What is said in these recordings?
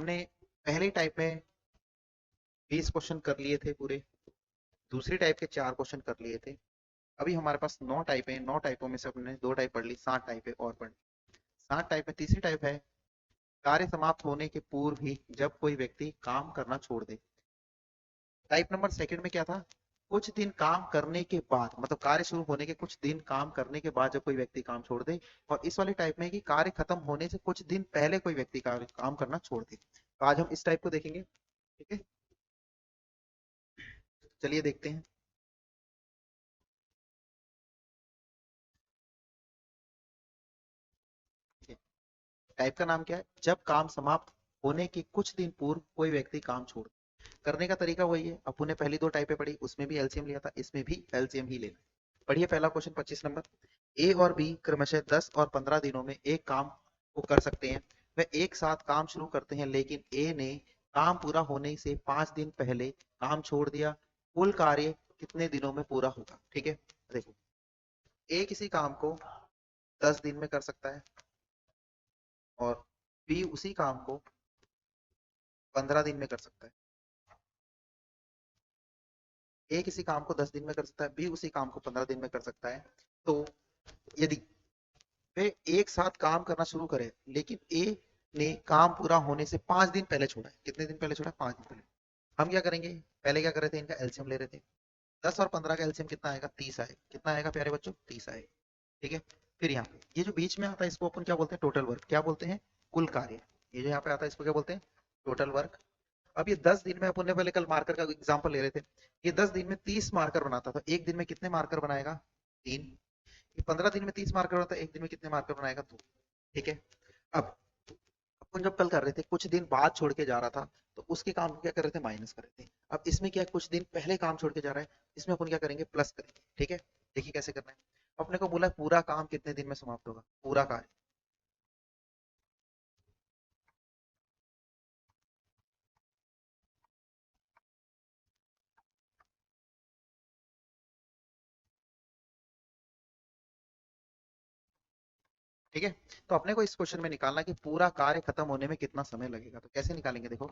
हमने पहले टाइप में 20 क्वेश्चन कर लिए थे पूरे, दूसरी टाइप के 4 क्वेश्चन कर लिए थे। अभी हमारे पास 9 टाइप है, 9 टाइपों में से हमने 2 टाइप पढ़ ली, 7 टाइप है और पढ़ ली। 7 टाइप में तीसरी टाइप है कार्य समाप्त होने के पूर्व ही जब कोई व्यक्ति काम करना छोड़ दे। टाइप नंबर सेकंड में क्या था, कुछ दिन काम करने के बाद, मतलब कार्य शुरू होने के कुछ दिन काम करने के बाद जब कोई व्यक्ति काम छोड़ दे। और इस वाले टाइप में कि कार्य खत्म होने से कुछ दिन पहले कोई व्यक्ति काम करना छोड़ दे। तो आज हम इस टाइप को देखेंगे, ठीक है। चलिए देखते हैं। टाइप का नाम क्या है, जब काम समाप्त होने के कुछ दिन पूर्व कोई व्यक्ति काम छोड़ दे। करने का तरीका वही है, अपन ने पहली 2 टाइपें पढ़ी, उसमें भी एलसीएम लिया था, इसमें भी एलसीएम ही लेना है। पढ़िए पहला क्वेश्चन 25 नंबर। ए और बी क्रमशः 10 और 15 दिनों में एक काम को कर सकते हैं। वे एक साथ काम शुरू करते हैं, लेकिन ए ने काम पूरा होने से 5 दिन पहले काम छोड़ दिया। कुल कार्य कितने दिनों में पूरा होगा? ठीक है, देखो, ए किसी काम को 10 दिन में कर सकता है और बी उसी काम को 15 दिन में कर सकता है। ए किसी काम को 10 दिन में कर सकता है, बी उसी काम को 15 दिन में कर सकता है। तो यदि वे एक साथ काम करना शुरू करें, लेकिन ए ने काम पूरा होने से 5 दिन पहले छोड़ा है। कितने दिन पहले छोड़ा है? 5 दिन पहले। हम क्या करेंगे, पहले क्या कर रहे थे, इनका एलसीएम ले रहे थे। 10 और 15 का एलसीएम कितना आएगा? 30 आएगा। कितना आएगा प्यारे बच्चों? 30 आएगा। ठीक है। फिर यहाँ पे ये जो बीच में आता है इसको अपन क्या बोलते हैं? Total work. क्या बोलते हैं? कुल कार्य। ये जो यहाँ पे आता है इसको क्या बोलते हैं? Total work. अब ये 10 दिन में अपन ने पहले कल मार्कर का एग्जांपल ले रहे थे। ये 10 दिन में 30 मार्कर बनाता था, एक दिन में कितने मार्कर बनाएगा? 3। ये 15 दिन में 30 मार्कर बनाता है, एक दिन में कितने मार्कर बनाएगा? 2। ठीक है। अब अपन जब कल कर रहे थे कुछ दिन बाद छोड़ के जा रहा था, तो उसके काम को क्या कर रहे थे? माइनस कर रहे थे। अब इसमें क्या, कुछ दिन पहले काम छोड़ के जा रहा है, इसमें अपन क्या करेंगे? प्लस करेंगे। ठीक है, देखिए कैसे करना है। अपने को बोला पूरा काम कितने दिन में समाप्त होगा? पूरा कार्य। ठीक है। तो अपने को इस क्वेश्चन में निकालना कि पूरा कार्य खत्म होने में कितना समय लगेगा। तो कैसे निकालेंगे, देखो,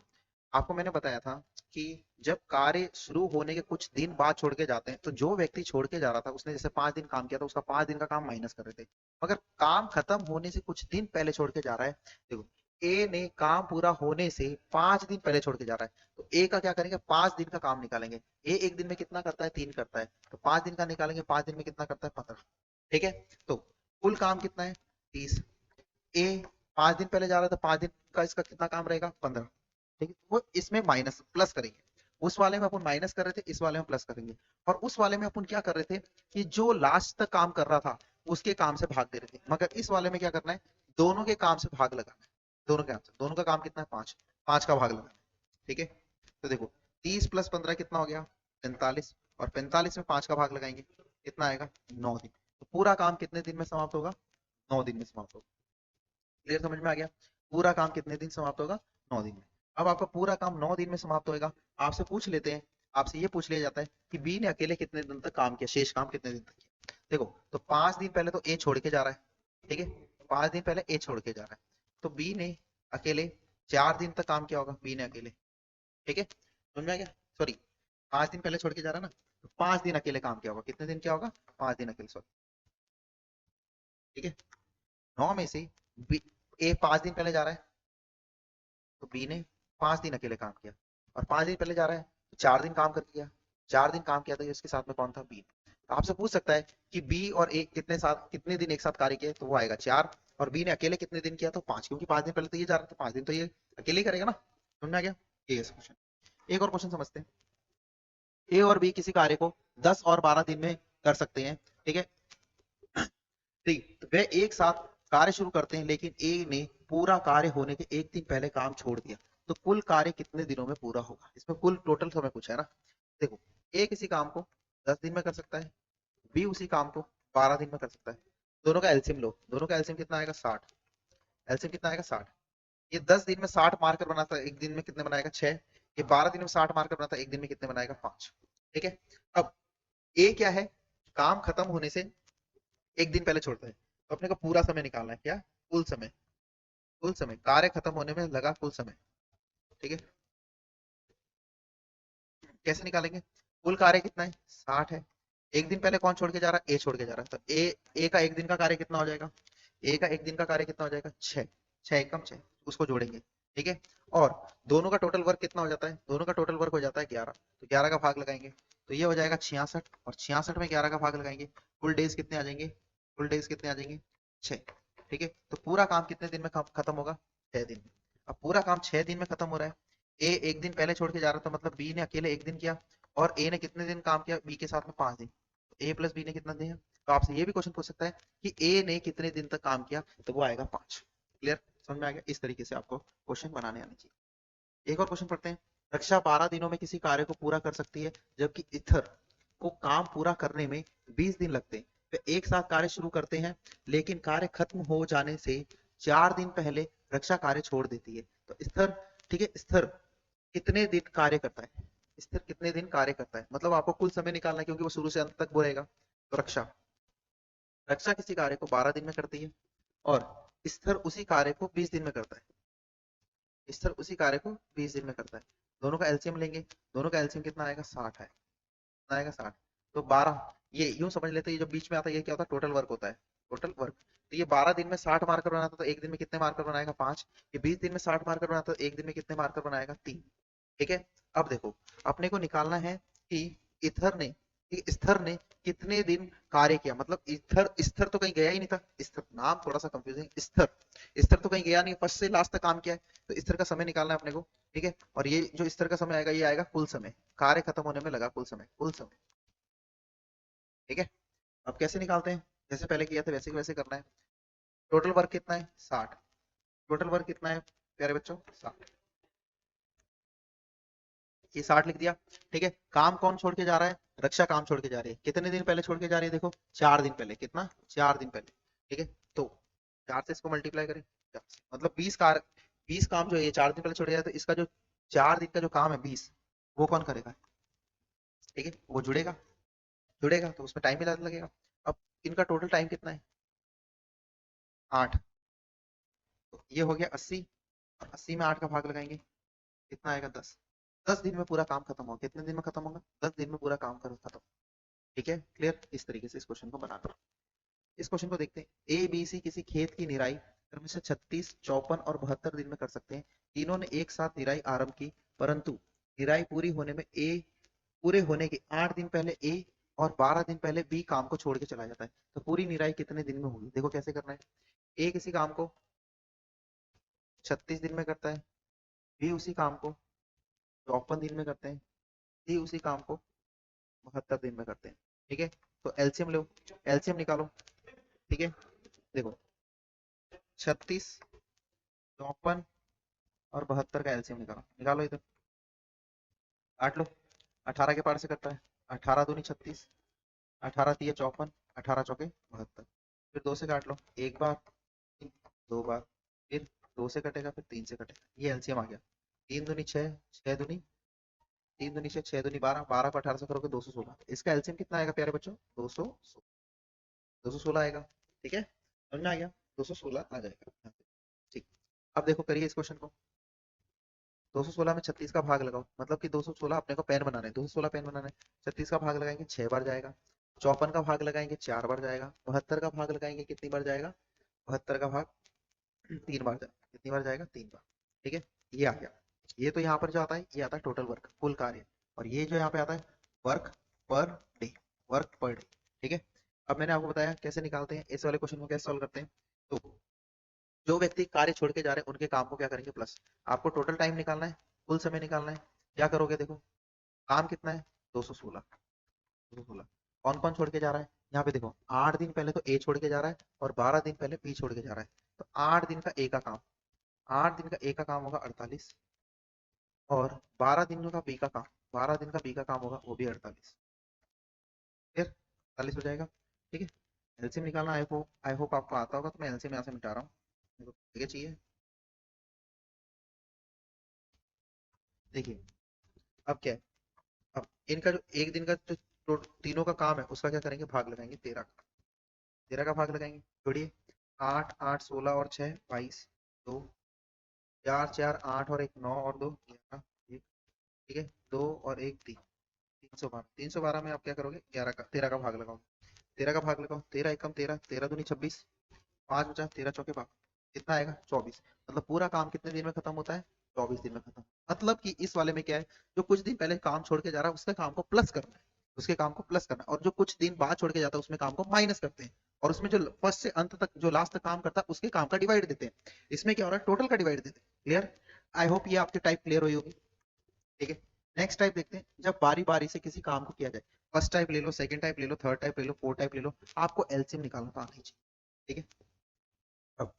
आपको मैंने बताया था कि जब कार्य शुरू होने के कुछ दिन बाद छोड़ के जाते हैं, तो जो व्यक्ति छोड़ के जा रहा था उसने जैसे 5 दिन काम किया था, उसका 5 दिन का काम माइनस कर रहे थे। मगर काम खत्म होने से कुछ दिन पहले छोड़ के जा रहा है। देखो, ए ने काम पूरा होने से 5 दिन पहले छोड़ के जा रहा है, तो ए का क्या करेंगे? 5 दिन का काम निकालेंगे। ए एक दिन में कितना करता है? 3 करता है, तो 5 दिन का निकालेंगे। 5 दिन में कितना करता है? 15। ठीक है। तो कुल काम कितना है? 30। ए 5 दिन पहले जा रहा था, 5 दिन का इसका कितना काम रहेगा? 15। ठीक है, वो इसमें माइनस प्लस करेंगे। उस वाले में अपन माइनस कर रहे थे, इस वाले में प्लस करेंगे। और उस वाले में अपन क्या कर रहे थे कि जो लास्ट तक काम कर रहा था उसके काम से भाग दे रहे थे। मगर इस वाले में क्या करना है? दोनों के काम से भाग लगाना है। दोनों के काम से, दोनों का काम कितना है? 5। 5 का भाग लगाना है। ठीक है। तो देखो, 30 प्लस 15 कितना हो गया? 45। और 45 में 5 का भाग लगाएंगे, कितना आएगा? 9 दिन। तो पूरा काम कितने दिन में समाप्त होगा? 9 दिन में समाप्त होगा। क्लियर, समझ में आ गया? पूरा काम कितने दिन समाप्त होगा? 9 दिन में। अब आपका पूरा काम 9 दिन में समाप्त होएगा। आपसे पूछ लेते हैं, आपसे ये पूछ लिया जाता है कि बी ने अकेले कितने दिन तक काम किया, शेष काम कितने दिन तक किया। देखो, तो 5 दिन पहले तो ए छोड़ के जा रहा है। ठीक है, 5 दिन पहले ए छोड़ के जा रहा है, तो बी ने अकेले 4 दिन तक काम किया होगा, बी ने अकेले। ठीक है, समझ में आ गया? सॉरी, 5 दिन पहले छोड़ के जा रहा है ना, तो 5 दिन अकेले काम किया होगा। कितने दिन क्या होगा? 5 दिन अकेले, सॉरी। ठीक है, 9 में से ए 5 दिन पहले जा रहा है, तो बी ने 5 दिन अकेले काम किया। और 5 दिन पहले जा रहा है तो 4 दिन काम कर दिया। 4 दिन काम किया, तो इसके साथ में कौन था? बी। तो आपसे पूछ सकता है कि बी और ए कितने दिन एक साथ कार्य किए, तो वो आएगा 4। और बी ने अकेले कितने दिन किया? तो 5, क्योंकि 5 दिन पहले तो ये जा रहा था, 5 दिन तो ये अकेले ही करेगा ना। समझ में आ गया? ये है क्वेश्चन। एक और क्वेश्चन समझते हैं। ए और बी किसी कार्य को 10 और 12 दिन में कर सकते हैं। ठीक है, ठीक, तो वे एक साथ कार्य शुरू करते हैं, लेकिन ए ने पूरा कार्य होने के एक दिन पहले काम छोड़ दिया। तो कुल कार्य कितने दिनों में पूरा होगा? इसमें कुल टोटल समय पूछा है ना। देखो, ए किसी काम को 10 दिन में कर सकता है, बी उसी काम को 12 दिन में कर सकता है। दोनों का एलसीएम लो, दोनों का एलसीएम कितना आएगा? 60। एलसीएम कितना आएगा? 60। ये 10 दिन में 60 मार्कर बनाता है, एक दिन में कितने बनाएगा? 6। ये 12 दिन में 60 मार्कर बनाता है, एक दिन में कितने बनाएगा? 5। ठीक है। अब ए क्या है? काम खत्म होने से एक दिन पहले छोड़ता है, तो अपने को पूरा समय निकालना है। क्या? कुल समय। कुल समय, कार्य खत्म होने में लगा कुल समय। ठीक है, कैसे निकालेंगे? कुल कार्य कितना है? 60 है। एक दिन पहले कौन छोड़ के जा रहा है? ए छोड़ के जा रहा है, तो ए का एक दिन का कार्य कितना हो जाएगा? ए का एक दिन का कार्य कितना हो जाएगा? 6। 6 एकम 6, उसको जोड़ेंगे। ठीक है, और दोनों का टोटल वर्क कितना हो जाता है? दोनों का टोटल वर्क हो जाता है 11, तो 11 का भाग लगाएंगे, तो ये हो जाएगा 66, और 66 में 11 का भाग लगाएंगे, कुल डेज कितने आ जाएंगे? कुल डेज कितने आ जाएंगे? 6। ठीक है, तो पूरा काम कितने दिन में खत्म होगा? 6 दिन में। अब पूरा काम 6 दिन में खत्म हो रहा है, ए एक दिन पहले छोड़ के जा रहा था, मतलब बी ने अकेले एक दिन किया, और ए ने कितने दिन काम किया बी के साथ में? 5 दिन। ए प्लस बी ने कितना दिया? तो आपसे ये भी क्वेश्चन पूछ सकता है कि ए ने कितने दिन तक काम किया, तो वो आएगा 5। क्लियर, समझ में आ गया? इस तरीके से आपको क्वेश्चन बनाने आने चाहिए। एक और क्वेश्चन पढ़ते हैं। रक्षा 12 दिनों में किसी कार्य को पूरा कर सकती है, जबकि इथर को काम पूरा करने में 20 दिन लगते हैं। वे एक साथ कार्य शुरू करते हैं, लेकिन कार्य खत्म हो जाने से 4 दिन पहले रक्षा कार्य छोड़ देती है। तो स्थिर, ठीक है, स्थिर कितने दिन कार्य करता है? स्थिर कितने दिन कार्य करता है, मतलब आपको कुल समय निकालना है, क्योंकि वो शुरू से अंत तक बोलेगा। तो रक्षा, रक्षा किसी कार्य को 12 दिन में करती है, और स्थिर उसी कार्य को 20 दिन में करता है। स्थिर उसी कार्य को 20 दिन में करता है। दोनों का एलसीएम लेंगे, दोनों का एलसीएम कितना आएगा? 60 है। कितना आएगा? 60। तो 12, ये यूं समझ लेते हैं, ये जो बीच में आता है ये क्या होता है? टोटल वर्क होता है, टोटल वर्क। तो ये 12 दिन में 60 मार्कर बनाता, तो एक दिन में कितने मार्कर बनाएगा? 5। ये 20 दिन में 60 मार्कर बनाता, तो एक दिन में कितने मार्कर बनाएगा? 3। ठीक है, अब देखो, अपने को निकालना है कि इथर ने, स्थिर ने कितने दिन कार्य किया, मतलब स्थिर, स्थिर तो कहीं गया ही नहीं था। स्थिर नाम थोड़ा सा कंफ्यूजिंग, स्थिर, स्थिर तो कहीं गया नहीं, फर्स्ट से लास्ट तक काम किया है, तो स्थिर का समय निकालना है अपने को। ठीक है, और ये जो स्थिर का समय आएगा, ये आएगा कुल समय, कार्य खत्म होने में लगा कुल समय, कुल समय। ठीक है, अब कैसे निकालते हैं? जैसे पहले किया था वैसे वैसे करना है। टोटल वर्क कितना है? 60। टोटल वर्क कितना है प्यारे बच्चों? 60। ये 60 लिख दिया। ठीक है, काम कौन छोड़ के जा रहा है? रक्षा काम छोड़ के जा रही है। कितने दिन पहले छोड़ के जा रही है? देखो 4 दिन पहले। कितना? 4 दिन पहले। ठीक है, तो 4 से इसको मल्टीप्लाई करें, 4 से। मतलब 20 काम जो है ये 4 दिन पहले छोड़ के जाए, तो इसका जो 4 दिन का जो काम है 20, वो कौन करेगा? ठीक है, वो जुड़ेगा, जुड़ेगा तो उसमें टाइम भी ज्यादा लगेगा। अब इनका टोटल टाइम कितना है? 8। तो ये हो गया 80, और 80 में 8 का भाग लगाएंगे, कितना आएगा? 10। 10 दिन में पूरा काम खत्म होगा। कितने दिन में खत्म होगा? 10 दिन में पूरा काम खत्म। ठीक है, क्लियर? इस तरीके से इस क्वेश्चन को बनाना। इस क्वेश्चन को देखते हैं। ए बी सी किसी खेत की निराई क्रमशः 36, 54 और 72 दिन में कर सकते हैं। तीनों ने एक साथ निराई आरंभ की, परंतु निराई पूरी होने में ए, पूरे होने के 8 दिन पहले ए और 12 दिन पहले बी काम को छोड़ के चला जाता है। तो पूरी निराई कितने दिन में होगी? देखो कैसे करना है। ए किसी काम को 36 दिन में करता है, बी उसी काम को 54 दिन में करते हैं, सी उसी काम को 72 दिन में करते हैं। ठीक है, तो एलसीएम लो, एलसीएम निकालो। ठीक है, देखो 36, 54 और 72 का एलसीएम निकालो, निकालो इधर, काट लो। 18 के पार से कटता है, 18 दूनी 36, 18 तिये 54, 18 चौके 72। फिर 2 से काट लो, एक बार, 2 बार, फिर 2 से कटेगा, फिर 3 से कटेगा, ये एलसीएम आ गया। 3 दूनी 6, 6 दूनी, 3 दूनी 6, 6 दूनी 12, 12 को 18 से करोगे 216। इसका एलसीएम कितना आएगा प्यारे बच्चों? 216, 216 आएगा। ठीक है, समझ में आ गया? 216 आ जाएगा यहाँ पे। ठीक, अब देखो करिए इस क्वेश्चन को। 216 में 36 का भाग लगाओ, मतलब कि 216 अपने को पेन बनाना है, 216 पेन बनाना है। 36 का भाग लगाएंगे 6 बार जाएगा, 54 का भाग लगाएंगे 4 बार जाएगा, 72 का भाग लगाएंगे कितनी बार जाएगा? 72 का भाग 3 बार जाएगा। कितनी बार जाएगा? 3 बार। ठीक है, ये आ गया। ये तो यहाँ पर जो आता है ये आता है टोटल वर्क, कुल कार्य। और ये जो यहाँ पे आता है work per day, work per day. ठीक है, अब मैंने आपको बताया कैसे निकालते हैं इस वाले क्वेश्चन को, कैसे सॉल्व करते हैं। तो जो व्यक्ति कार्य छोड़ के जा रहे हैं उनके काम को क्या करेंगे? प्लस, आपको टोटल टाइम निकालना है, कुल समय निकालना है। क्या करोगे? देखो काम कितना है? 216, 216। कौन कौन छोड़ के जा रहा है? यहाँ पे देखो 8 दिन पहले तो ए छोड़ के जा रहा है, और 12 दिन पहले बी छोड़ के जा रहा है। तो 8 दिन का ए का काम, 8 दिन का ए का काम होगा 48, और 12 दिन का बी का काम, 12 दिन का बी का काम होगा वो भी 48। फिर 48 हो जाएगा। ठीक है, एलसीएम निकालना, आई होप आपको आता होगा, तो मैं एलसीएम यहाँ से मिटा रहा हूँ। मेरे को ठीक है चाहिए। देखिए अब क्या है, अब इनका जो एक दिन का जो तीनों का काम है उसका क्या करेंगे? भाग लगाएंगे 13 का, 13 का भाग लगाएंगे। जोड़िए, 8 8 16 और 6 22, 2 4 4 8 और 1 9 और 2 11 1, ठीक है, 2 और 1 3, 312। 312 में आप क्या करोगे, 11 का 13 का भाग लगाओगे। 13 का भाग लगाओ, 13 एकम 13, 13 दूनी 26, 5 बचा, 13 चौके भाग, कितना आएगा 24। मतलब पूरा काम कितने दिन में खत्म होता है, 24 दिन में खत्म। मतलब कि इस वाले में क्या है, जो कुछ दिन पहले काम छोड़ के जा रहा है उसके काम को प्लस करना है, उसके काम को प्लस करना है, और जो कुछ दिन बाद छोड़ के जाता है उसमें काम को माइनस करते हैं, और उसमें जो फर्स्ट से अंत तक जो लास्ट तक काम करता है उसके काम का डिवाइड देते हैं। इसमें क्या हो रहा है, टोटल का डिवाइड देते हैं। क्लियर? आई होप ये आपके टाइप क्लियर हुई होगी। ठीक है, नेक्स्ट टाइप देखते हैं, जब बारी बारी से किसी काम को किया जाए। फर्स्ट टाइप ले लो, सेकंड टाइप ले लो, थर्ड टाइप ले लो, फोर्थ टाइप ले लो, आपको एलसीएम निकालना तो आना ही चाहिए। ठीक है, अब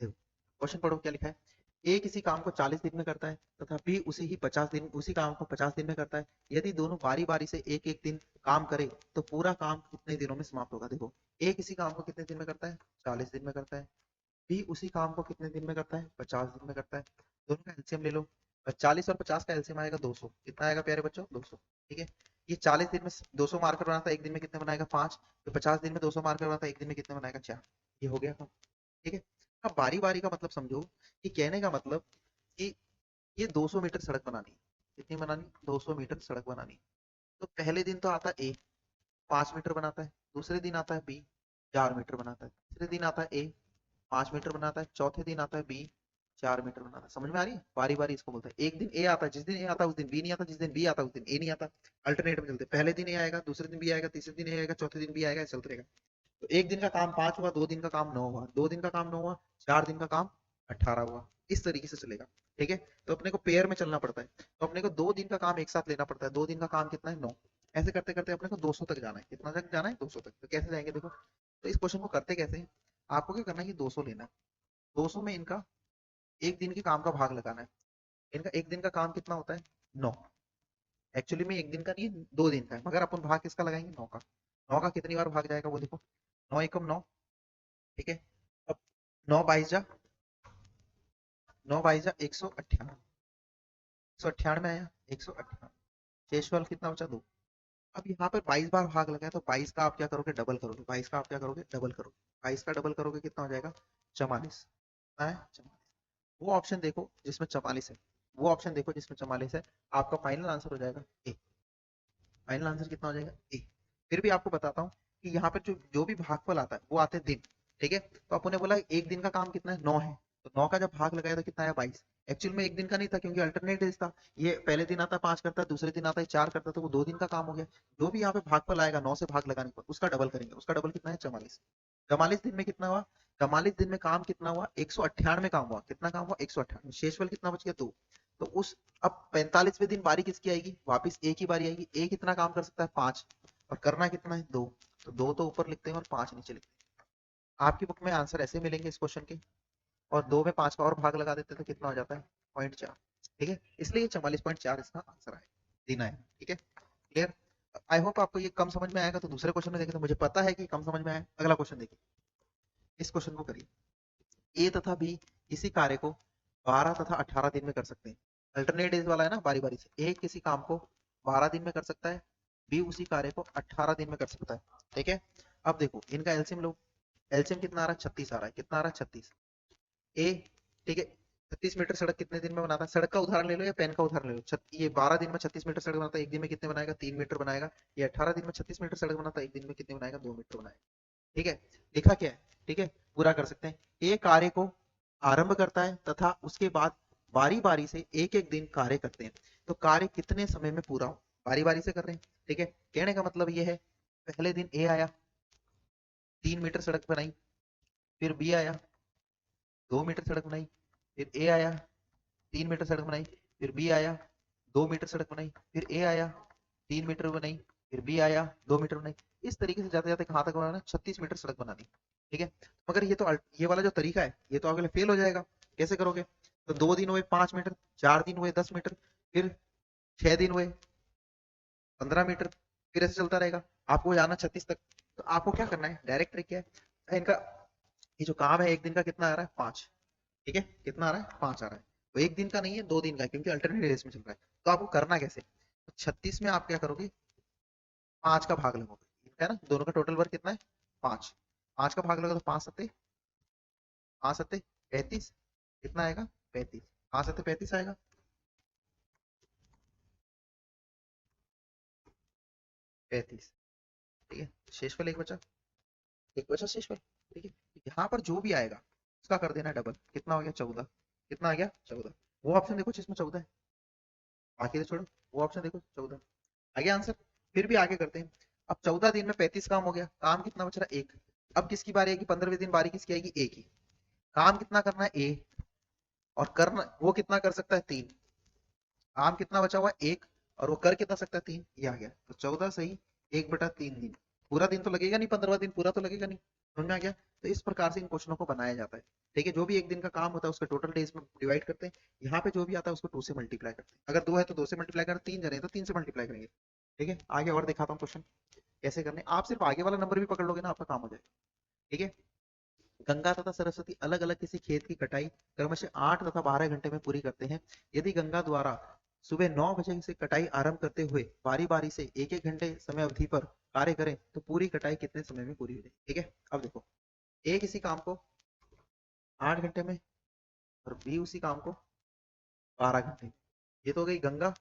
देखो, क्वेश्चन पढ़ो क्या लिखा है। ए किसी काम को 40 दिन में करता है तथा बी उसी काम को 50 दिन में करता है। यदि दोनों बारी बारी से एक एक दिन काम करे तो पूरा काम कितने दिनों में समाप्त होगा। देखो, ए किसी काम को कितने दिन में करता है, 40 दिन में करता है। बी उसी काम को कितने दिन में करता है, 50 दिन में करता है। दोनों का एलसीएम ले लो। 40 और 50 का एलसीएम आएगा 200। कितना आएगा प्यारे बच्चों, 200। ठीक है, ये 40 दिन में 200 मार्कर बनाता है, एक दिन में कितने बनाएगा, 5। तो 50 दिन में 200 मार्कर बनाता है, एक दिन में कितने बनाएगा, 4। ये हो गया काम। ठीक है, अब बारी बारी का मतलब समझो, कि कहने का मतलब कि ये 200 मीटर सड़क बनानी है। कितनी बनानी, 200 मीटर सड़क बनानी है। तो पहले दिन तो आता है ए, 5 मीटर बनाता है। दूसरे दिन आता है बी, 4 मीटर बनाता है। तीसरे दिन आता है ए, 5 मीटर बनाता है। चौथे दिन आता है बी, 4 मीटर बनाता है। समझ में आ रही है, बारी बारी इसको बोलते हैं। एक दिन ए आता है, जिस दिन ए आता है उस दिन बी नहीं आता, जिस दिन बी आता है उस दिन ए नहीं आता। अल्टरनेट में चलते हैं। पहले दिन ए आएगा, दूसरे दिन बी आएगा, तीसरे दिन ए आएगा, चौथे दिन बी आएगा, ऐसे चलते रहेगा। तो एक दिन का काम 5 हुआ, 2 दिन का काम 9 हुआ, 2 दिन का काम 9 हुआ, 4 दिन का काम 18 हुआ। इस तरीके से चलेगा। ठीक है, तो अपने को पेयर में चलना पड़ता है। तो अपने को 2 दिन का काम एक साथ लेना पड़ता है। 2 दिन का काम कितना है, 9। ऐसे करते करते अपने को 200 तक जाना है। कितना तक जाना है, 200 तक। तो कैसे जाएंगे देखो, तो इस क्वेश्चन को करते कैसे हैं, आपको क्या करना है कि 200 लेना है। 200 में इनका एक दिन के काम का भाग लगाना है। इनका एक दिन का काम कितना होता है, 9। एक्चुअली में एक दिन का नहीं है, 2 दिन का है, मगर अपन भाग किसका लगाएंगे, 9 का। 9 का कितनी बार भाग जाएगा वो देखो, 9 एकम 9। ठीक है, अब 9 बाईस जा, 9 बाईस जा 198, 198 आया, 198। शेषफल कितना बचा, 2। अब यहाँ पर 22 बार भाग लगा है, तो 22 का आप क्या करोगे, डबल करोगे। 22 का आप क्या करोगे, डबल करोगे। 22 का डबल करोगे कितना हो जाएगा, 44। कितना है, 44। वो ऑप्शन देखो जिसमें 44 है, वो ऑप्शन देखो जिसमें 44 है, आपका फाइनल आंसर हो जाएगा ए। फाइनल आंसर कितना हो जाएगा, ए। फिर भी आपको बताता हूँ कि यहाँ पर जो जो भी भागफल आता है वो आते हैं दिन। ठीक है, तो अपन ने बोला एक दिन का काम कितना है, 9 है। तो 9 का जब भाग लगाया तो कितना आया, 22। एक्चुअल में एक दिन का नहीं था, क्योंकि अल्टरनेट डेज था। ये पहले दिन आता है 5 करता है, दूसरे दिन आता है 4 करता है, तो वो 2 दिन का काम हो गया। जो भी यहाँ पे भागफल आएगा 9 से भाग लगाने पर, उसका डबल करेंगे। उसका डबल कितना है, 44। 44 दिन में कितना हुआ, 44 दिन में काम कितना हुआ, 198 काम हुआ। कितना काम हुआ, 198। शेषफल कितना बच गया, 2। तो उस अब 45वें दिन बारी किसकी आएगी, वापस ए की बारी आएगी। ए कितना काम कर सकता है, 5। और करना कितना है, 2। तो 2 तो ऊपर लिखते हैं और 5 नीचे लिखते हैं। आपकी बुक में आंसर ऐसे मिलेंगे इस क्वेश्चन के। और 2 में 5 का और भाग लगा देते तो कितना हो जाता है, 0.4। ठीक है, इसलिए 44.4 इसका आंसर है, देना है। ठीक है, क्लियर? आई होप आपको ये कम समझ में आएगा। तो दूसरे क्वेश्चन में देखें, तो मुझे पता है कि कम समझ में आया। अगला क्वेश्चन देखिए, इस क्वेश्चन को करिए। ए तथा बी इसी कार्य को 12 तथा 18 दिन में कर सकते हैं। अल्टरनेट डेज वाला है ना, बारी बारी से। ए किसी काम को 12 दिन में कर सकता है, बी उसी कार्य को 18 दिन में कर सकता है। ठीक है, अब देखो इनका एलसीएम लो। एलसीएम कितना आ रहा है, 36 आ रहा है। कितना आ रहा है, 36। ए, ठीक है, 36 मीटर सड़क कितने दिन में बनाता है। सड़क का उदाहरण ले लो या पेन का उदाहरण ले लो। ये 12 दिन में 36 मीटर सड़क बनाता है, एक दिन में कितने बनाएगा, 3 मीटर बनाएगा। ये 18 दिन में 36 मीटर सड़क बनाता है, एक दिन में कितने बनाएगा, 2 मीटर बनाएगा। ठीक है, लिखा क्या है, ठीक है, पूरा कर सकते हैं। एक कार्य को आरंभ करता है तथा उसके बाद बारी बारी से एक एक दिन कार्य करते हैं। तो कार्य कितने समय में पूरा हो, बारी बारी से कर रहे हैं। ठीक है, कहने का मतलब ये है, पहले दिन ए आया, 3 मीटर सड़क बनाई। फिर बी आया, 2 मीटर सड़क बनाई। फिर ए आया, 3 मीटर सड़क बनाई। फिर बी आया, 2 मीटर सड़क बनाई। फिर ए आया, 3 मीटर बनाई। फिर बी आया, 2 मीटर बनाई। इस तरीके से जाते जाते कहां तक बनाना, 36 मीटर सड़क बनानी। ठीक है, मगर ये तो ये वाला जो तरीका है ये तो अगले फेल हो जाएगा। कैसे करोगे, तो 2 दिन हुए 5 मीटर, 4 दिन हुए 10 मीटर, फिर 6 दिन हुए 15 मीटर, फिर ऐसे चलता रहेगा। आपको जाना 36 तक। तो आपको क्या करना है, डायरेक्ट ट्रिक क्या है इनका, ये जो काम है एक दिन का कितना आ रहा है, 5। ठीक है, कितना आ रहा है, 5 आ रहा है। तो एक दिन का नहीं है, 2 दिन का है, क्योंकि अल्टरनेट डेज में चल रहा है। तो आपको करना कैसे, तो 36 में आप क्या करोगे, 5 का भाग लगोगे, है ना। दोनों का टोटल वर्क कितना है, 5। 5 का भाग लगा तो 5 सत्ते 35, कितना आएगा 35। कहां से तो 35 आएगा, 35। ठीक है, शेषफल एक बचा शेषफल। ठीक है, यहाँ पर जो भी आएगा उसका कर देना डबल। कितना हो गया 14। कितना आ गया 14। वो ऑप्शन देखो जिसमें 14 है, बाकी तो छोड़ो, वो ऑप्शन देखो 14। आ गया आंसर। फिर भी आगे करते हैं। अब 14 दिन में 35 काम हो गया, काम कितना बच रहा 1। अब किसकी बारी आएगी 15वें दिन, बारी किसकी आएगी ए की। काम कितना करना है ए, और करना वो कितना कर सकता है 3। काम कितना बचा हुआ है 1, और वो कर कितना सकता है 3। ये आ गया, तो 14 सही 1/3 दिन। पूरा दिन तो लगेगा नहीं, 15वां दिन पूरा तो लगेगा नहीं। समझ में आ गया। तो इस प्रकार से इन क्वेश्चनों को बनाया जाता है। ठीक है, जो भी एक दिन का काम होता है उसके टोटल डेज में डिवाइड करते हैं। यहाँ पे जो भी आता है उसको 2 से मल्टीप्लाई करते हैं। अगर 2 है तो 2 से मल्टीप्लाई करें, 3 जने हैं तो 3 से मल्टीप्लाई करेंगे। ठीक है, आगे और दिखाता हूँ क्वेश्चन कैसे करने। आप सिर्फ आगे वाला नंबर भी पकड़ लोगे ना, आपका काम हो जाएगा। ठीक है, गंगा तथा सरस्वती अलग अलग किसी खेत की कटाई क्रमशः 8 तथा 12 घंटे में पूरी करते हैं। यदि गंगा द्वारा सुबह 9 बजे से कटाई आरंभ करते हुए बारी बारी से एक एक घंटे समय अवधि पर कार्य करें तो पूरी कटाई कितने समय में पूरी हो जाएगी। ठीक है, अब देखो, ए किसी काम को 8 घंटे में और बी उसी काम को 12 घंटे में। ये तो हो गई गंगा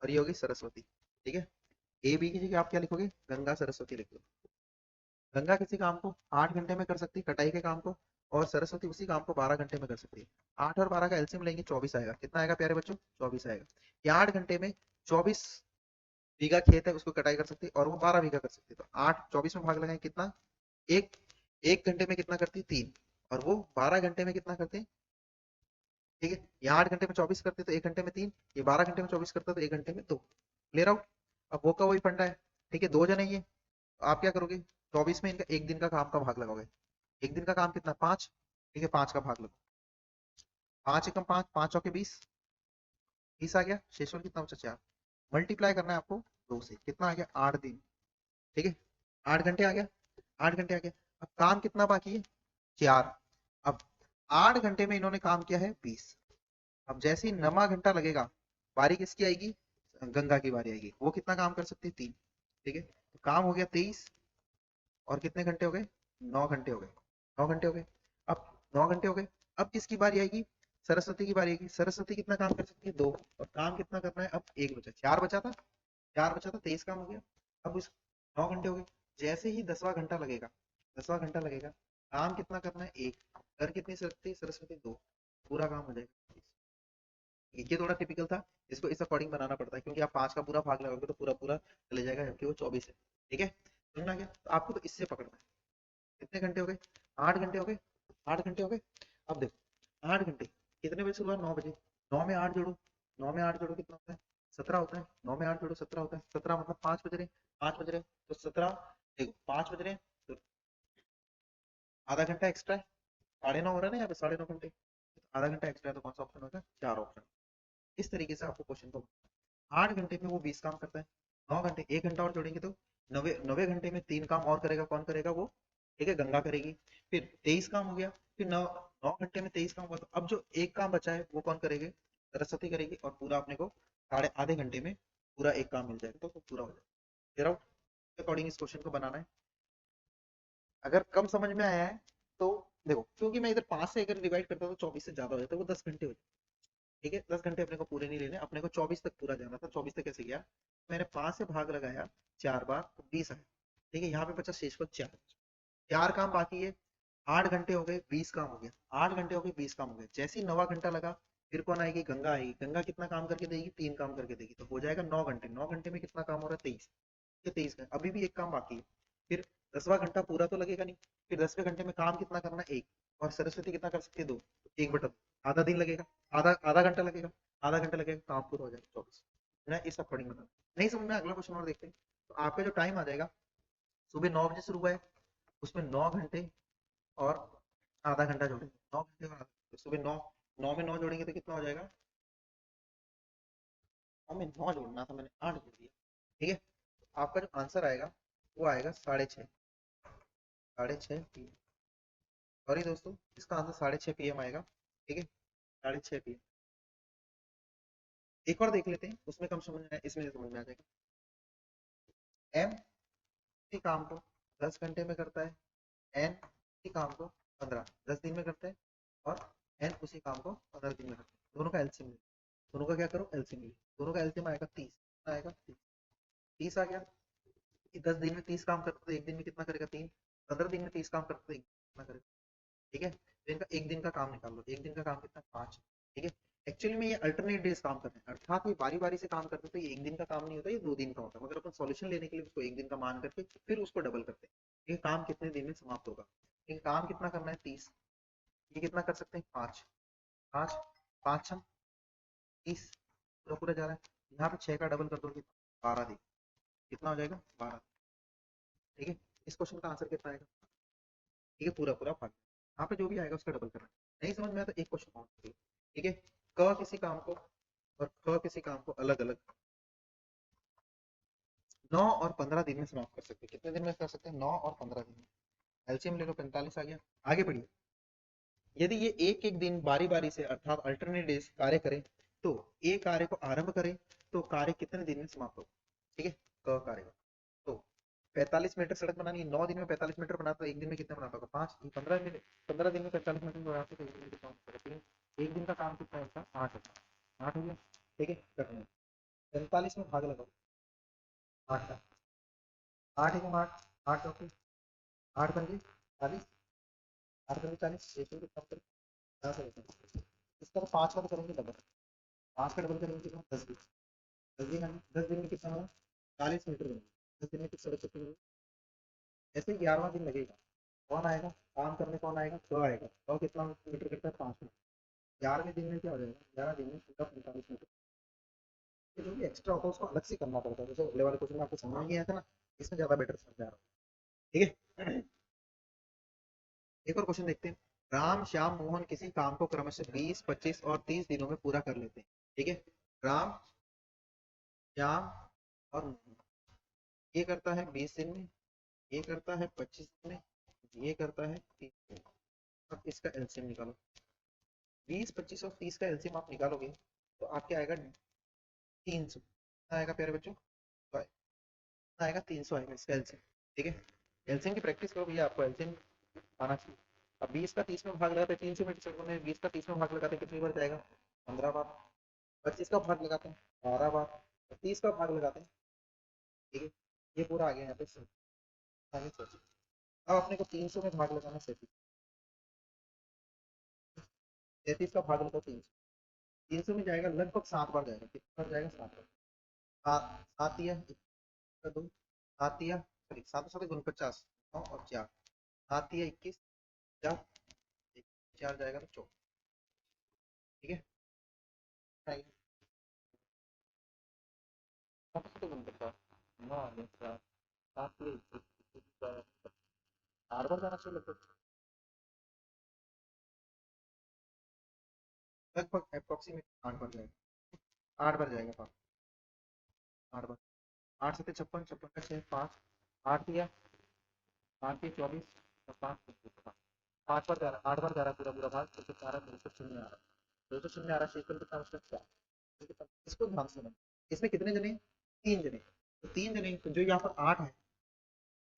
और ये होगी सरस्वती। ठीक है, ए बी की जगह आप क्या लिखोगे, गंगा सरस्वती लिख लो। गंगा किसी काम को 8 घंटे में कर सकती है कटाई के काम को, और सरस्वती उसी काम को 12 घंटे में कर सकती है। 8 और 12 का एलसीएम लेंगे 24 आएगा। कितना आएगा प्यारे बच्चों 24 आएगा। ये 8 घंटे में 24 बीघा खेत है उसको कटाई कर सकती है, और वो 12 बीघा कर सकती है। तो 8 24 में भाग लगाए कितना, एक एक घंटे में कितना करती है 3, और वो 12 घंटे में कितना करते हैं। ठीक है, ये 8 घंटे में 24 करते तो 1 घंटे में 3, ये 12 घंटे में 24 करता तो 1 घंटे में 2। Clear out. अब वो का वही फंडा है। ठीक है, 2 जने ये, तो आप क्या करोगे 24 में इनका एक दिन का काम का भाग लगाओगे। एक दिन का काम कितना 5। ठीक है, 5 का भाग लगो, 5 एकम 5, 5 चौके 20, 20 आ गया। शेषफल कितना बचा 4। मल्टीप्लाई करना है आपको 2 से, कितना आ गया 8 दिन। ठीक है, 8 घंटे आ गया, 8 घंटे आ गया। अब काम कितना बाकी है 4। अब 8 घंटे में इन्होंने काम किया है 20। अब जैसे ही 9वां घंटा लगेगा, बारी किसकी आएगी, गंगा की बारी आएगी। वो कितना काम कर सकती है 3। ठीक है, तो काम हो गया 23, और कितने घंटे हो गए 9 घंटे हो गए। 9 घंटे हो गए। अब 9 घंटे हो गए। अब किसकी बारी आएगी, सरस्वती की बारी आएगी। सरस्वती कितना काम कर सकती है 2, और काम कितना करना है अब 1 बचा, 4 बचा था, 4 बचा था 23 काम हो गया। अब उस 9 घंटे हो गए। जैसे ही 10वां घंटा लगेगा, 10वां घंटा लगेगा, काम कितना करना है 1, कर कितनी सकती है सरस्वती 2, पूरा काम हो जाएगा। ये थोड़ा टिपिकल था, इसको इस अकॉर्डिंग बनाना पड़ता है, क्योंकि आप 5 का पूरा भाग लगाओगे तो पूरा पूरा चले जाएगा, जबकि वो 24 है। ठीक है, समझ में आ गया। तो आपको तो इससे पकड़ना है। कितने घंटे हो गए 8 घंटे हो गए, 8 घंटे हो गए। अब देखो 8 घंटे कितने बजे शुरुआत 9 बजे, 9 में 8 जोड़ो, 9 में 8 जोड़ो कितना होता है 17 होता है। 9 में 8 जोड़ो 17 होता है। 17 मतलब 5 बज रहे, 5 बज रहे, तो 17, देखो 5 बज रहे हैं तो आधा घंटा एक्स्ट्रा है। 9:30 हो रहा है ना यहाँ पे, 9:30 घंटे, आधा घंटा एक्स्ट्रा है, तो कौन सा ऑप्शन होगा 4 ऑप्शन। इस तरीके से आपको क्वेश्चन को 8 घंटे में वो 20 काम करता है, 9 घंटे 1 घंटा और जोड़ेंगे तो 90 घंटे में 3 काम और करेगा। कौन करेगा वो, ठीक है, गंगा करेगी। फिर 23 काम हो गया। फिर 9 घंटे में 23 काम हुआ, तो अब जो एक काम बचा है वो कौन करेगी, सरस्वती करेगी, और पूरा अपने को साढ़े आधे घंटे में पूरा एक काम मिल जाएगा, तो वो पूरा हो जाएगा। फिर अकॉर्डिंग इस क्वेश्चन को बनाना है। अगर कम समझ में आया है तो देखो, क्योंकि मैं इधर 5 से अगर डिवाइड करता हूँ तो 24 से ज्यादा हो जाता है, वो 10 घंटे हो जाए। ठीक है, 10 घंटे अपने को पूरे नहीं लेने, अपने को 24 तक पूरा जाना था। 24 तक कैसे गया, मैंने 5 से भाग लगाया 4 बार तो 20 आया। ठीक है, यहाँ पे बचा शेषफल 4, 4 काम बाकी है। 8 घंटे हो गए 20 काम हो गया, 8 घंटे हो गए 20 काम हो गए। जैसे ही 9वां घंटा लगा, फिर कौन आएगी, गंगा आएगी। गंगा कितना काम करके देगी, 3 काम करके देगी, तो हो जाएगा 9 घंटे। 9 घंटे में कितना काम हो रहा है 23, ये 23 का अभी भी एक काम बाकी है। फिर 10वां घंटा पूरा तो लगेगा नहीं, फिर 10वें घंटे में काम कितना करना है 1, और सरस्वती कितना कर सकती है 2, 1/2, आधा दिन लगेगा, आधा आधा घंटा लगेगा, आधा घंटा लगेगा, काम पूरा हो जाएगा 24। मैं इस अकॉर्डिंग बता, नहीं समझ में, अगला क्वेश्चन और देखते हैं। तो आपका जो टाइम आ जाएगा, सुबह 9 बजे शुरू हुआ है, उसमें 9 घंटे और आधा घंटा जोड़ेंगे, 9 घंटे और तो सुबह 9, 9 में 9 जोड़ेंगे तो कितना हो जाएगा, 9 में 9 जोड़ना था, मैंने 8 जोड़ दिया। ठीक है, तो आपका जो आंसर आएगा वो आएगा 6:30, 6:30 PM। सॉरी दोस्तों, इसका आंसर 6:30 PM आएगा। ठीक है, 6:30 PM। एक और देख लेते हैं, उसमें कम समझ में आए, इसमें समझ में आ जाएगा। एम किसी काम को 10 घंटे में करता है, एन किसी काम को 15 10 दिन में करता है, और एंड उसी काम को 15 दिन में करते हैं। दोनों का एलसीएम ले, दोनों का क्या करो एलसीएम ले, दोनों का एलसीएम आएगा 30, आएगा 30, 30 आ गया कि 10 दिन में 30 काम करते तो एक दिन में कितना करेगा 3, 15 दिन में 30 काम करते तो एक दिन में कितना करेगा। ठीक है, तो इनका एक दिन का काम निकाल लो, एक दिन का काम कितना 5। ठीक है, एक्चुअली में ये अल्टरनेट डेज काम करते हैं, अर्थात ये बारी बारी से काम करते हैं, तो ये एक दिन का काम नहीं होता, ये 2 दिन का होता है, मगर अपन सॉल्यूशन लेने के लिए उसको एक दिन का मान करके फिर उसको डबल करते हैं। ये काम कितने दिन में समाप्त होगा, ये काम कितना करना है 30, ये कितना कर सकते हैं 5, 5, 5 छम 30, पूरा पूरा जा रहा है, यहाँ पे 6 का डबल कर दोगे 12 दिन, कितना हो जाएगा 12। ठीक है, इस क्वेश्चन का आंसर कितना आएगा। ठीक है, पूरा पूरा भाग, यहाँ पे जो भी आएगा उसका डबल करना है। नहीं समझ में आया तो एक क्वेश्चन और करिए। ठीक है, क किसी काम को और ख किसी काम को अलग अलग 9 और 15 दिन में समाप्त कर सकते हैं। कितने दिन में कर सकते हैं 9 और 15 दिन में। एलसीएम ले लो 45 आ गया। आगे बढ़िए, यदि ये एक एक दिन बारी बारी से अर्थात अल्टरनेट डेज कार्य करें तो ए कार्य को आरंभ करें तो कार्य कितने दिन में समाप्त हो। ठीक है, क कार्य तो 45 मीटर सड़क बनानी है, 9 दिन में 45 मीटर बनाता तो एक दिन में कितना बनाता होगा 5, 15 दिन, 15 दिन में 45 मीटर बनाते तो एक दिन में कितना होता है 3, एक दिन का काम कितना है इसका 8 होता, 8 हो गया। ठीक है, करते हैं 45 में भाग लगाओ 8 का, 8 एक 8, 8 होते 8 बन गए 40, 8 बन गए 40, एक दिन कम करें 10 होते हैं। इसका तो 5 का तो करेंगे डबल, 5 का डबल करेंगे कितना 10 दिन, 10 दिन आएंगे, 10 दिन में कितना होगा 40 मीटर बनेगा, 10 दिन में कितना सड़क कितनी होगी। ऐसे ही 11वां दिन लगेगा, कौन आएगा काम करने, कौन आएगा क आएगा, क कितना मीटर करता है 5 मीटर, 11वें दिन में क्या हो जाएगा 11 दिन में पूरा 45 मीटर। जो भी एक्स्ट्रा होता है उसको अलग से करना पड़ता है, जैसे अगले वाले क्वेश्चन में आपको समझ नहीं आया था ना, इसमें ज्यादा बेटर समझ आ रहा है। ठीक है, एक और क्वेश्चन देखते हैं। राम श्याम मोहन किसी काम को क्रमशः 20, 25 और 30 दिनों में पूरा कर लेते हैं। ठीक है, राम श्याम और मोहन, ये करता है 20 दिन में, ये करता है 25 दिन में, ये करता है 30 दिन में। अब इसका एलसीएम निकालो, 20, 25 और 30 का एलसीएम आप निकालोगे तो आपके आएगा 300, आएगा प्यारे बच्चों, तो आएगा 300 आएगा इसका एलसीएम। ठीक है, एलसीएम की प्रैक्टिस करो भैया, आपको एलसीएम आना चाहिए। अब 20 का 30 में भाग लगाते हैं 300 मीटर में, 20 का 30 में भाग लगाते हैं कितनी बार जाएगा 15 बार, 25 का भाग लगाते हैं 12 बार, और 30 का भाग लगाते हैं। ठीक है, ये पूरा आ गया यहाँ पे आगे सोचिए। अब अपने को 300 में भाग लगाना 37, 33 का भाग लगाओ 300, 300 में जाएगा लगभग 7 बार जाएगा, कितना बार जाएगा 7 बार, 7 7 दिया 2, 7 दिया सॉरी 7 7 49, 9 और 4, 7 दिया 21, 4 4 जाएगा तो 24। ठीक है, आएगा। 7 से तो गुण करता है 9 और 4, 7 दिया 21, 8 बार जाना चाहिए लगभग, लगभग अप्रोक्सीमेट 8 बार जाएगा, 8 बार जाएगा पापा, 8 बार, 8 से 56, 56 का 6 5, 8 दिया 8 दिया 24 और 5 5 बार जा रहा है, 8 बार जा रहा है पूरा पूरा भाग, तो कितना आ रहा है 200 आ रहा है, 200 आ रहा है, शेषफल कितना उसका 4। इसको ध्यान से समझ, इसमें कितने जने 3 जने, तो 3 जने तो जो यहाँ पर 8 है,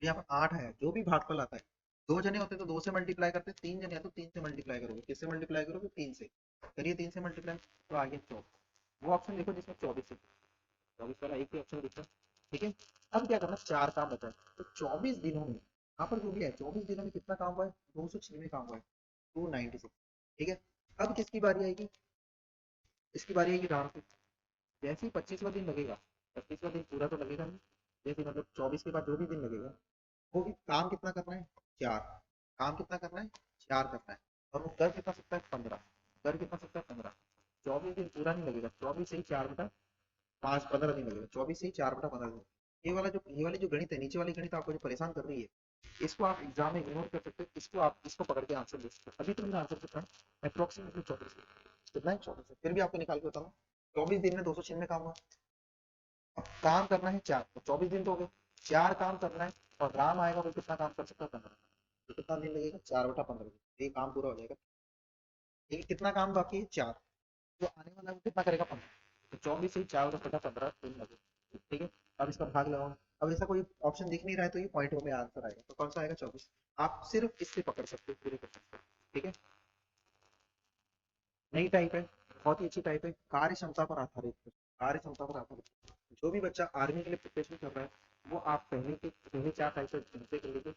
यहाँ पर 8 है, जो भी भागफल आता है 2 जने होते तो 2 से मल्टीप्लाई करते, 3 जने हैं तो 3 से मल्टीप्लाई करोगे, किससे मल्टीप्लाई करोगे 3 से, करिए 3 से मल्टीप्लाई तो आगे 24, वो ऑप्शन देखो जिसमें 24 है, 24 वाला एक ही ऑप्शन दिख रहा है। ठीक है, अब क्या करना 4 काम बचा है, तो 24 दिनों में यहाँ पर जो भी है 24 दिनों में कितना काम हुआ है 296 काम हुआ है 296। ठीक है, अब किसकी बारी आएगी, इसकी बारी आएगी राम की। जैसे ही 25वां दिन लगेगा, 25वां दिन पूरा तो लगेगा नहीं, जैसे मतलब 24 के बाद जो भी दिन लगेगा वो भी काम कितना करना है 4, काम कितना करना है 4 करना है, और वो कर कितना सकता है 15, कर कितना सकता है 15, 24 दिन पूरा नहीं लगेगा, 24 से ही 4 बटा 5 15 दिन लगेगा, 24 से ही 4 बटा 15 दिन। ये वाली जो गणित है, नीचे वाली गणित आपको जो परेशान कर रही है, इसको आप एग्जाम में इग्नोर कर सकते हो, इसको आप इसको पकड़ के आंसर दे सकते हो। अभी तो मेरा आंसर कितना है अप्रोक्सीमेटली 24, कितना है 24, फिर भी आपको निकाल के बताऊँ 24 दिन में 296 काम हुआ। अब काम करना है 4, तो 24 दिन तो हो गए, 4 काम करना है, और राम आएगा वो कितना काम कर सकता है 15, तो कितना दिन लगेगा 4 बटा 15 दिन, ये काम पूरा हो जाएगा। ठीक है, कितना काम बाकी है 4, जो आने वाला है वो कितना करेगा 15, तो 24 से ही 4 बटा 15 दिन लगेगा। ठीक है, अब इसका भाग लगाओ, अब ऐसा कोई ऑप्शन दिख नहीं रहा है तो ये पॉइंटों में आंसर आएगा, तो कौन सा आएगा 24, आप सिर्फ इससे पकड़ सकते हो, पूरे कर सकते हो। ठीक है, नई टाइप है, बहुत ही अच्छी टाइप है, कार्य क्षमता पर आधारित है। कार्य क्षमता पर आधारित जो भी बच्चा आर्मी के लिए प्रिपरेशन कर रहा है वो आप पहले चार टाइप से कर लीजिए।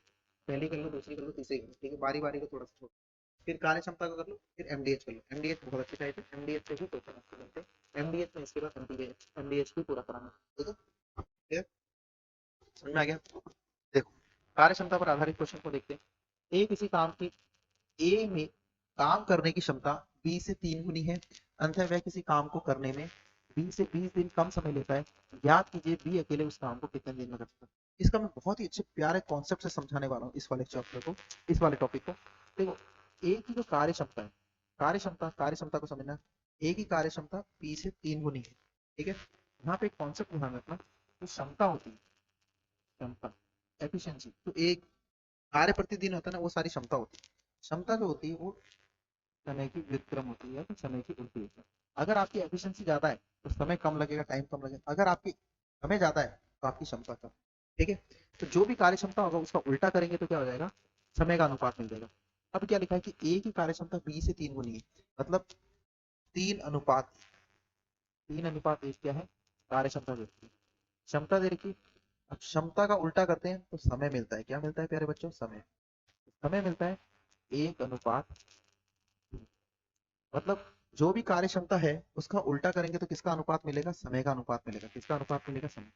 पहली कर लो, दूसरी कर लो, तीसरी कर लो, ठीक है, बारी बारी को थोड़ा सा छोड़ो। फिर कार्य क्षमता को कर लो, फिर एमडीएच कर लो। एमडीएच बहुत अच्छी टाइप है, एमडीएच से ही क्वेश्चन आपके बनते हैं। एमडीएच में इसके बाद एमडीएच एमडीएच भी पूरा कराना, ठीक है। क्लियर? समझ में आ गया? देखो, कार्य क्षमता पर आधारित क्वेश्चन को देखते हैं। ए किसी काम की ए में काम करने की क्षमता बी से 3 गुनी है, अंततः वह किसी काम को करने में बी से 20 दिन कम समय लेता है। याद कीजिए बी अकेले उस काम को कितने दिन में कर सकता है। इसका मैं बहुत ही अच्छे प्यारे कॉन्सेप्ट से समझाने वाला हूँ इस वाले चैप्टर को, इस वाले टॉपिक को। देखो, ए की जो कार्य क्षमता है, कार्य क्षमता को समझना, ए की कार्य क्षमता बी से 3 गुनी है, ठीक है। यहाँ पे एक कॉन्सेप्ट ध्यान रखना, जो क्षमता होती है, क्षमता, एफिशिएंसी, तो एक कार्य प्रतिदिन होता है ना, वो सारी क्षमता होती है। क्षमता जो होती है वो समय की व्युत्क्रम होती है, तो समय की उल्टी होती है। अगर आपकी एफिशिएंसी ज्यादा है तो समय कम लगेगा, टाइम कम लगेगा। अगर आपकी समय ज्यादा है तो आपकी क्षमता कम, ठीक है। तो जो भी कार्य क्षमता होगा उसका उल्टा करेंगे तो क्या हो जाएगा, समय का अनुपात मिल जाएगा। अब क्या लिखा है कि ए की कार्य क्षमता बी से 3 गुनी है, मतलब 3 अनुपात, 3 अनुपात एक क्या है, कार्य क्षमता दे रखी है, क्षमता दे रखी। अब क्षमता का उल्टा करते हैं तो समय मिलता है, क्या मिलता है प्यारे बच्चों, समय। समय मिलता है 1 अनुपात, मतलब जो भी कार्य क्षमता है उसका उल्टा करेंगे तो किसका अनुपात मिलेगा, समय का अनुपात मिलेगा। किसका अनुपात मिलेगा, समय।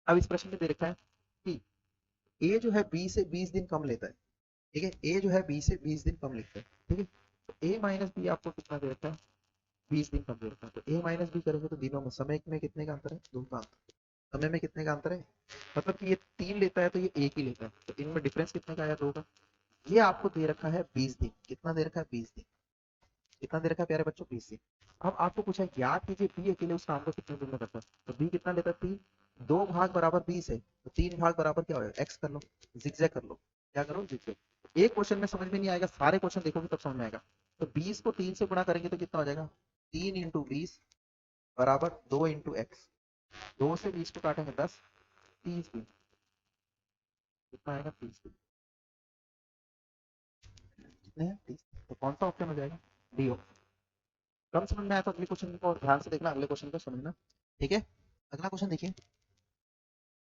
अब इस प्रश्न में दे रखा है कि ए जो है बी से 20 दिन कम लेता है, ठीक है। ए जो है बी से 20 दिन कम लेता है, ठीक है। तो ए माइनस बी आपको कितना दे रखा है, 20 दिन कम दे रखा है। तो ए माइनस बी करेंगे तो दिनों में, समय में कितने का अंतर है, 2 का अंतर। समय में कितने का अंतर है, मतलब कि ये 3 लेता है तो ये 1 ही लेता है, तो इनमें डिफरेंस कितने का आया, 2 का। ये आपको दे रखा है 20 दिन, कितना दे रखा है, 20 दिन। कितना दे रखा है प्यारे बच्चों, 20 दिन। अब आपको पूछा है याद कीजिए बी अकेले उस काम को कितने दिन में करता है, तो बी कितना लेता है, 3। 2 भाग बराबर 20 है, तो 3 भाग बराबर क्या होगा, एक्स कर लो, जिगजैग कर लो। क्या करो, जिगजैग। एक क्वेश्चन में समझ में नहीं आएगा, सारे क्वेश्चन देखोगे तब समझ में आएगा। तो 20 को 3 से गुणा करेंगे तो कितना हो जाएगा, 3 × 20 बराबर 2 × एक्स। 2 से 20 को काटेंगे 10, 30 दिन। कितना आएगा, 30 दिन। कितने हैं, 30। तो कौन सा ऑप्शन हो जाएगा, डी ऑप्शन। कम समझ में आया तो अगले क्वेश्चन को ध्यान से देखना, अगले क्वेश्चन को समझना, ठीक है। अगला क्वेश्चन देखिए,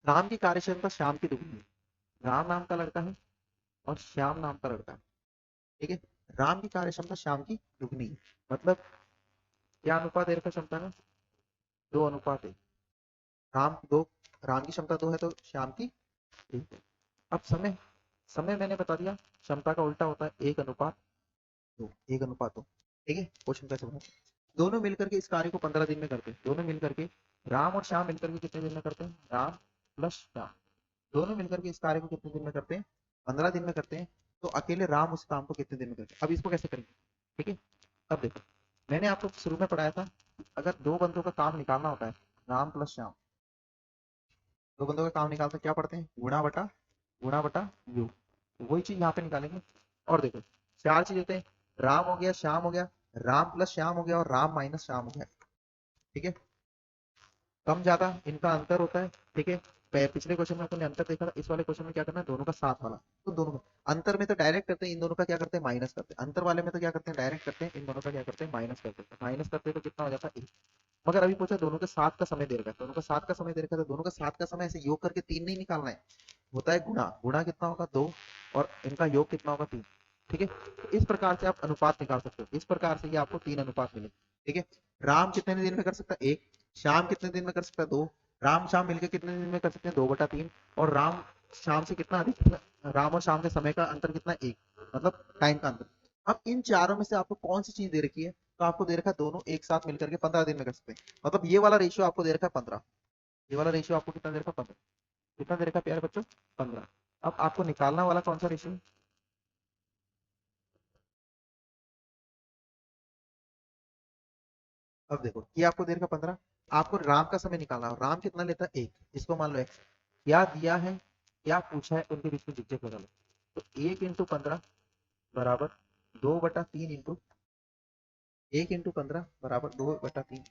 राम की कार्यक्षमता श्याम की दुगनी है। राम नाम का लड़का है और श्याम नाम का लड़का है, ठीक है। राम की कार्यक्षमता श्याम की दुगनी है, मतलब क्या अनुपात है इनका क्षमता में, 2 अनुपात 1। राम दो, राम की क्षमता 2 है तो श्याम की 1 है। अब समय, समय मैंने बता दिया, क्षमता का उल्टा होता है 1 अनुपात 2, 1 अनुपात 2, ठीक है। क्वेश्चन कैसे बना, दोनों मिलकर के इस कार्य को 15 दिन में करते हैं। दोनों मिलकर के, राम और श्याम मिलकर के कितने दिन में करते हैं, राम प्लस श्याम, दोनों मिलकर के इस कार्य को कितने दिन में करते हैं, 15 दिन में करते हैं। तो अकेले राम उस काम को कितने दिन में करते हैं। अब इसको कैसे करेंगे, ठीक है। अब देखो, मैंने आपको शुरू में पढ़ाया था, अगर दो बंदों का काम निकालना होता है, राम प्लस श्याम, दो बंदों का काम निकालते क्या पढ़ते हैं, गुणा बटा योग। वही चीज यहाँ पे निकालेंगे। और देखो, 4 चीज होते हैं, राम हो गया, श्याम हो गया, राम प्लस श्याम हो गया, और राम माइनस श्याम हो गया, ठीक है। कम ज्यादा इनका अंतर होता है, ठीक है। पिछले क्वेश्चन में अपने अंतर देखा था, इस वाले क्वेश्चन में क्या करना है, दोनों का साथ वाला। तो दोनों का अंतर में तो डायरेक्ट करते हैं, इन दोनों का क्या करते हैं, माइनस करते हैं। अंतर वाले में तो क्या करते हैं, डायरेक्ट करते हैं, इन दोनों का क्या करते हैं, माइनस करते हैं। माइनस करते हैं तो कितना हो जाता है, 1। मगर अभी पूछा दोनों के साथ का समय दे रखा है, दोनों का साथ का समय दे रखा है, तो दोनों का साथ का समय ऐसे योग करके 3 नहीं निकालना है, होता है गुणा। गुणा कितना होगा, 2, और इनका योग कितना होगा, 3, ठीक है। तो इस प्रकार से आप अनुपात निकाल सकते हो, इस प्रकार से ये आपको 3 अनुपात मिले, ठीक है। राम कितने दिन में कर सकता है, 1। श्याम कितने दिन में कर सकता है, 2। राम श्याम मिलकर कितने दिन में कर सकते हैं, 2/3। और राम शाम से कितना अधिक, राम और शाम के समय का अंतर कितना, 1, मतलब टाइम का अंतर। अब इन चारों में से आपको कौन सी चीज दे रखी है, तो आपको दे रखा है दोनों एक साथ मिलकर के 15 दिन में कर सकते हैं, मतलब ये वाला रेशियो आपको दे रखा है 15। ये वाला रेशियो आपको कितना दे रखा है, 15। कितना दे रखा है प्यारे बच्चों, 15। अब आपको निकालना वाला कौन सा रेशियो, अब देखो ये आपको दे रखा 15। आपको राम का समय निकालना है, राम कितना लेता है, 1, इसको मान लो एक्स। क्या दिया है, क्या पूछा है, उनके बीच में जिक्जैक लगा लो। तो 1 × 15 बराबर 2/3 इंटू 1 × 15 बराबर 2/3।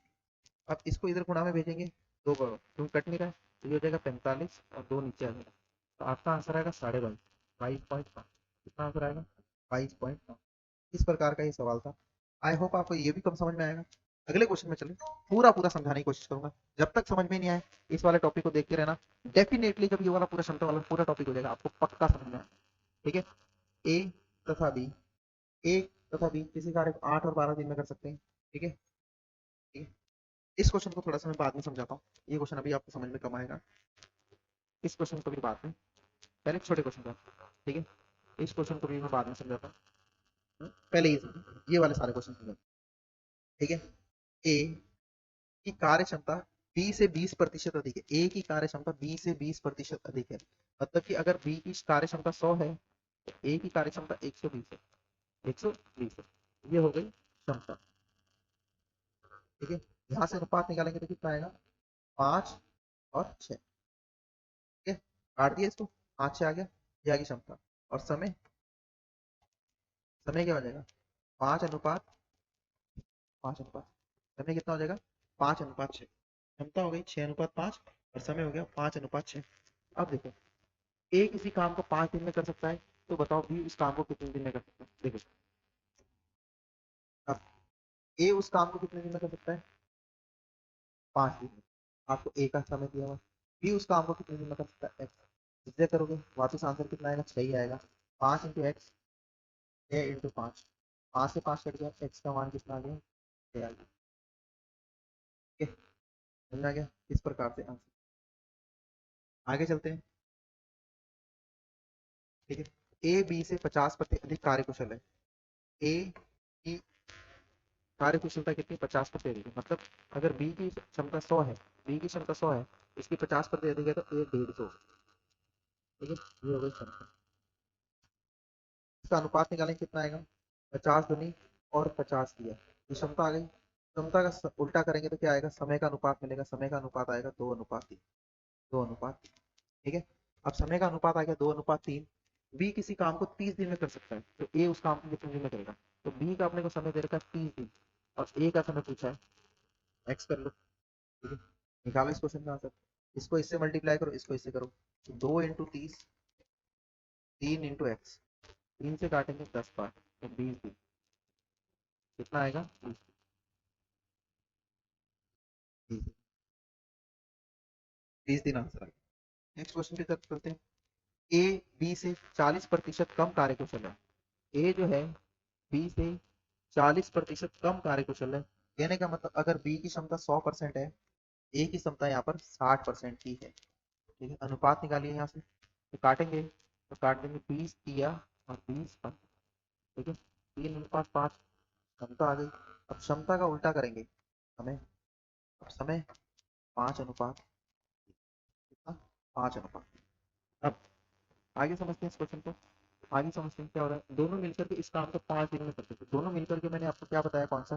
अब इसको इधर गुणा में भेजेंगे, दो क्यों कट नहीं रहा है, तो ये हो जाएगा 45 और 2 नीचे आ जाएगा। तो आपका आंसर आएगा 22.5, 22.5। कितना आंसर आएगा, 22.5। इस प्रकार का ये सवाल था। आई होप आपको ये भी कम समझ में आएगा। अगले क्वेश्चन में चले, पूरा पूरा समझाने की कोशिश करूंगा। जब तक समझ में नहीं आए इस वाले टॉपिक को देखते रहना। डेफिनेटली जब ये वाला पूरा क्षमता वाला पूरा टॉपिक हो जाएगा आपको पक्का समझ में आएगा। ठीक है। ए तथा बी, ए तथा बी किसी कार्य को 8 और 12 दिन में कर सकते हैं। ठीक है। ठीक है। इस क्वेश्चन को थोड़ा सा मैं बाद में समझाता हूँ, ये क्वेश्चन अभी आपको समझ में कम आएगा। इस क्वेश्चन को भी बाद में, पहले छोटे क्वेश्चन का। ठीक है। इस क्वेश्चन को भी मैं बाद में समझाता हूँ, पहले ये वाले सारे क्वेश्चन समझाता हूँ। ठीक है। ए की कार्य क्षमता बी से 20% अधिक है। ए की कार्य क्षमता बी से 20% अधिक है। मतलब कि अगर बी की कार्य क्षमता 100 है तो ए की कार्य क्षमता 120 है। 120 है, ये हो गई क्षमता। ठीक है। यहां से अनुपात निकालेंगे तो कितना आएगा, 5 और 6। ठीक है। काट दिया इसको, 5 6 आ गया, ये आ गई क्षमता। और समय, समय क्या हो जाएगा, 5:5। समय कितना हो जाएगा, 5:6। क्षमता हो गई 6:5 और समय हो गया 5:6। अब देखो, ए किसी काम को 5 दिन में कर सकता है, तो बताओ बी उस काम को कितने दिन में कर सकता है। देखो, अब ए उस काम को कितने दिन में कर सकता है, 5 दिन में। आपको ए का समय दिया हुआ। बी उस काम को कितने दिन में कर सकता है, एक्स। इससे करोगे वापस आंसर कितना आएगा, 6 ही आएगा। 5 × x, 6 × 5। 5 से 5 कट गया, एक्स का मान कितना आ गया, 6 आ गया। ठीक है, समझ आ गया इस प्रकार से आंसर। आगे चलते हैं। ठीक है। ए बी से 50% अधिक कार्यकुशल है। ए की कार्य कुशलता कितनी, 50%। मतलब अगर बी की क्षमता 100 है, बी की क्षमता 100 है, इसकी 50% अधिक है तो ए 150। ठीक है, ये हो गई क्षमता। इसका अनुपात निकालेंगे कितना आएगा, 50 दूनी और 50 दिया, ये क्षमता आ गई। क्षमता का उल्टा करेंगे तो क्या आएगा, समय का अनुपात मिलेगा। समय का अनुपात आएगा 2:3। 2:3। ठीक है। अब समय का अनुपात आ गया 2:3। बी किसी काम को 30 दिन में कर सकता है, तो ए उस काम को कितने दिन में करेगा। तो बी का अपने को समय दे रखा है 30 दिन, और ए का समय पूछा है, एक्स कर लो। ठीक है, निकालो इस क्वेश्चन का आंसर। इसको इससे मल्टीप्लाई करो, इसको इससे करो। 2 × 30, 3 × x। 3 से काटेंगे 10 बार, तो 20 दिन। कितना आएगा, 20 दिन आंसर आएगा। नेक्स्ट क्वेश्चन की तरफ चलते हैं। ए बी से 40% कम कार्यकुशल है। ए जो है बी से 40% कम कार्यकुशल है। कहने का मतलब अगर बी की क्षमता 100% है, ए की क्षमता यहाँ पर 60% की है। ठीक है, अनुपात निकालिए यहाँ से, तो काटेंगे तो काट देंगे 20 किया और 20 5। ठीक है, 3:5। क्षमता आ गई। अब क्षमता का उल्टा करेंगे, समय। अब समय 5:5, कितना, 5:5। अब आगे समझते हैं इस क्वेश्चन को। आगे समझते हैं क्या हो रहा है। दोनों मिलकर के इस काम को 5 दिन में करते थे। दोनों मिलकर के मैंने आपको क्या बताया, कौन सा,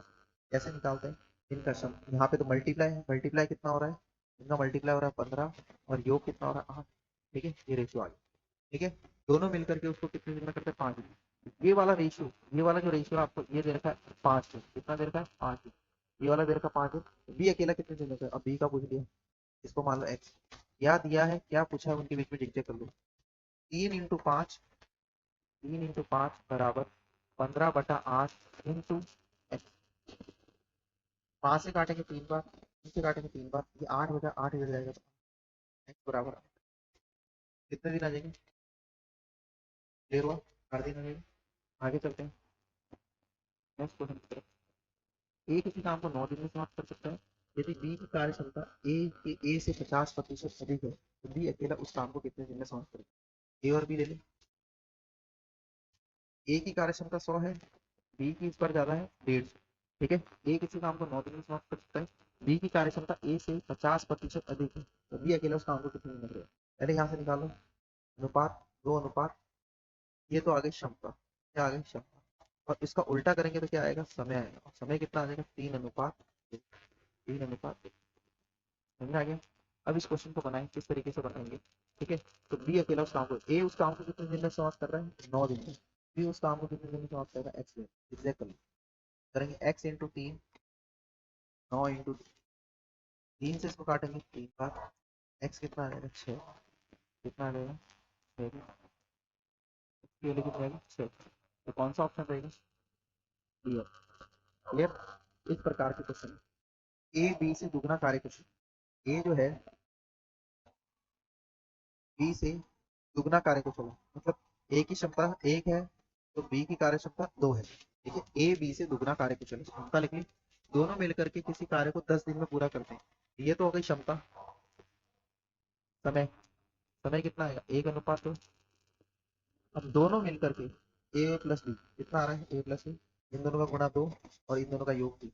कैसे निकालते हैं इनका सम। यहाँ पे तो मल्टीप्लाई है, मल्टीप्लाई कितना हो रहा है, इनका मल्टीप्लाई हो रहा है 15, और योग कितना हो रहा है 8। ठीक है, ये रेशियो आ गया। ठीक है, दोनों मिलकर के उसको कितने दिन में करते हैं, 5 दिन। ये वाला रेशियो, ये वाला जो रेशियो आपको ये दे रखा है 5 दिन, कितना दे रखा है, 5 दिन। ये वाला दे रखा है 5 दिन। बी अकेला कितने दिन में कर, अब बी का पूछ लिया, इसको मान लो एक्स। क्या दिया है, क्या पूछा है, उनके बीच में जिक्र कर लो। 3 × 5, 3 × 5 बराबर 15/8 इंटू एक्स। 5 से काटेंगे 3 बार, 3 से काटेंगे 3 बार, ये 8 बचा, 8 इधर जाएगा तो एक्स बराबर कितने दिन आ जाएंगे, क्लियर हुआ, 8 दिन आ जाएगा। आगे चलते हैं नेक्स्ट क्वेश्चन की तरफ। ए किसी काम को 9 दिन में समाप्त कर सकता है। यदि बी की कार्य क्षमता ए से 50% अधिक है, तो बी अकेला उस काम को कितने दिन में समाप्त करेगा। ए और बी ले लें। ए की कार्य क्षमता 100 है, बी की इस पर ज्यादा है 150। ठीक है, ए किसी काम को 9 दिन में समाप्त कर सकता है, बी की कार्य क्षमता ए से 50% अधिक है, तो बी अकेला उस काम को कितने दिन में करेगा। पहले यहाँ से निकालो, अनुपात 2:5। ये तो आ गई क्षमता, क्या आ गई, क्षमता। और इसका उल्टा करेंगे तो क्या आएगा, समय आएगा। और समय कितना आ जाएगा, 3:2। 3:2। समझ आ गया। अब इस क्वेश्चन को बनाएं, किस तरीके से बनाएंगे। ठीक है, तो बी अकेला उस काम को, ए उस काम को कितने दिन में समाप्त कर रहा है, 9 दिन में। बी उस काम को कितने दिन में समाप्त करेगा, एक्स दिन। एग्जैक्टली करेंगे, एक्स इंटू 3, 9 × 3 से इसको काटेंगे 3 बार, एक्स कितना आ जाएगा, 6। कितना आ जाएगा, 6। इसके लिए कितना आएगा, 6। तो कौन सा ऑप्शन रहेगा, डी। क्लियर। इस प्रकार के क्वेश्चन ए बी से दुगना कार्य क्वेश्चन, ए जो है बी से दुगना कार्य कुशल है, मतलब ए की क्षमता एक है तो बी की कार्य क्षमता दो है। ठीक है, ए बी से दुगना कार्य कुशल है, क्षमता लिख ली। दोनों मिलकर के किसी कार्य को 10 दिन में पूरा करते हैं, ये तो हो गई क्षमता। समय, समय कितना आएगा, 1:2। अब दोनों मिलकर के ए प्लस बी कितना आ रहा है, ए प्लस बी, इन दोनों का गुणा 2 और इन दोनों का योग 3,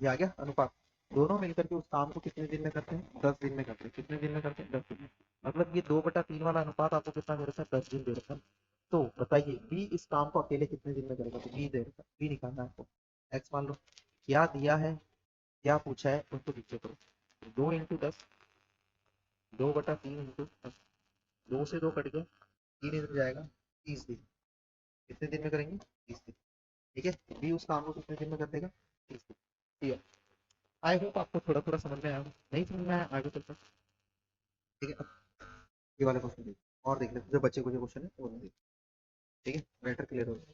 ये आ गया अनुपात। दोनों मिलकर के उस काम को कितने दिन में करते हैं, 10 दिन में करते हैं। कितने दिन में करते हैं, 10 दिन में। मतलब ये 2/3 वाला अनुपात आपको कितना दे रखा है, 10 दिन दे रखा है। तो बताइए बी इस काम को अकेले कितने दिन में करेगा, तो बी दे रखा है, बी निकालना है आपको। एक्स मान लो, क्या दिया है, क्या पूछा है, उसको नीचे करो। 2 × 10, 2/3 इंटू 10, 2 से 2 कट गया, 3 इधर जाएगा, 30 दिन। कितने दिन में करेंगे, 30 दिन। ठीक है, बी उस काम को कितने दिन में कर देगा, 30 दिन। ठीक है, आई होप आपको थोड़ा थोड़ा समझ में आया होगा। नहीं समझ में आया आगे चलते हैं। ठीक है, ये वाले क्वेश्चन देखिए और देख लेते जो बच्चे को जो क्वेश्चन है वो नहीं देखिए। ठीक है, मैटर क्लियर हो गया।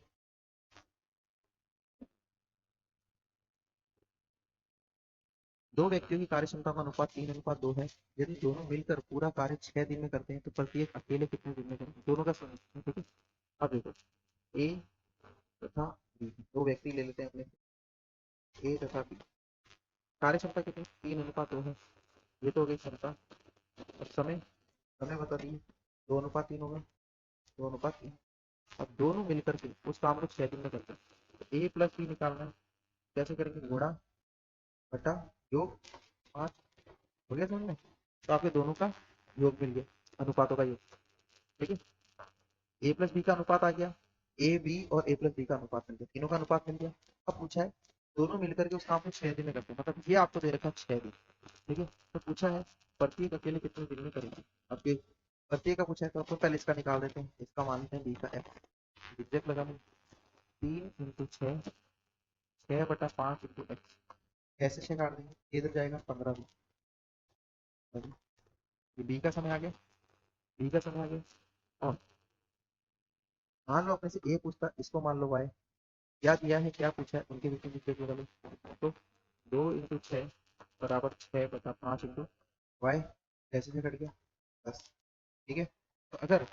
दो व्यक्तियों की कार्य क्षमता का अनुपात 3:2 है। यदि दोनों मिलकर पूरा कार्य 6 दिन में करते हैं तो प्रत्येक अकेले कितने दिन में करेंगे, दोनों का समझ। ठीक है, अब देखो ए तथा बी, दो व्यक्ति ले लेते हैं अपने, ए तथा बी। कार्य क्षमता कितनी, 3:2 है, ये तो हो गई क्षमता। अब समय, समय बता दिए, 2:3 होगा, 2:3। अब दोनों मिलकर के उस काम को 6 दिन में करते हैं, तो ए प्लस बी निकालना है। कैसे करेंगे, गुणा बटा योग 5, हो गया समझ में। तो आपके दोनों का योग मिल गया, अनुपातों का योग। ठीक है, ए प्लस बी का अनुपात आ गया, ए बी और ए प्लस बी का अनुपात मिल गया, तीनों का अनुपात मिल गया। अब पूछा है दोनों मिलकर के उस काम को 6 दिन में करते हैं, मतलब ये आपको दे रखा है 6 दिन। ठीक है, तो पूछा है प्रत्येक अकेले कितने दिन में करेंगे। अब प्रत्येक का पूछा है तो आपको पहले इसका निकाल देते हैं, इसका मान लेते हैं बी का एक्स, एग्जैक्ट लगा 3 × 6, 6/5 × एक्स। कैसे 6 काट देंगे, इधर जाएगा 15 दिन। ये बी का समय आ गया, बी का समय आ गया। और मान लो अपने से ए पूछता, इसको मान लो वाई, क्या दिया है क्या पूछा है, उनके बीच में मिस्टेक लगा लो। तो 2 × 6 / 5 × वाई, कैसे से कट गया 10। ठीक है, तो अगर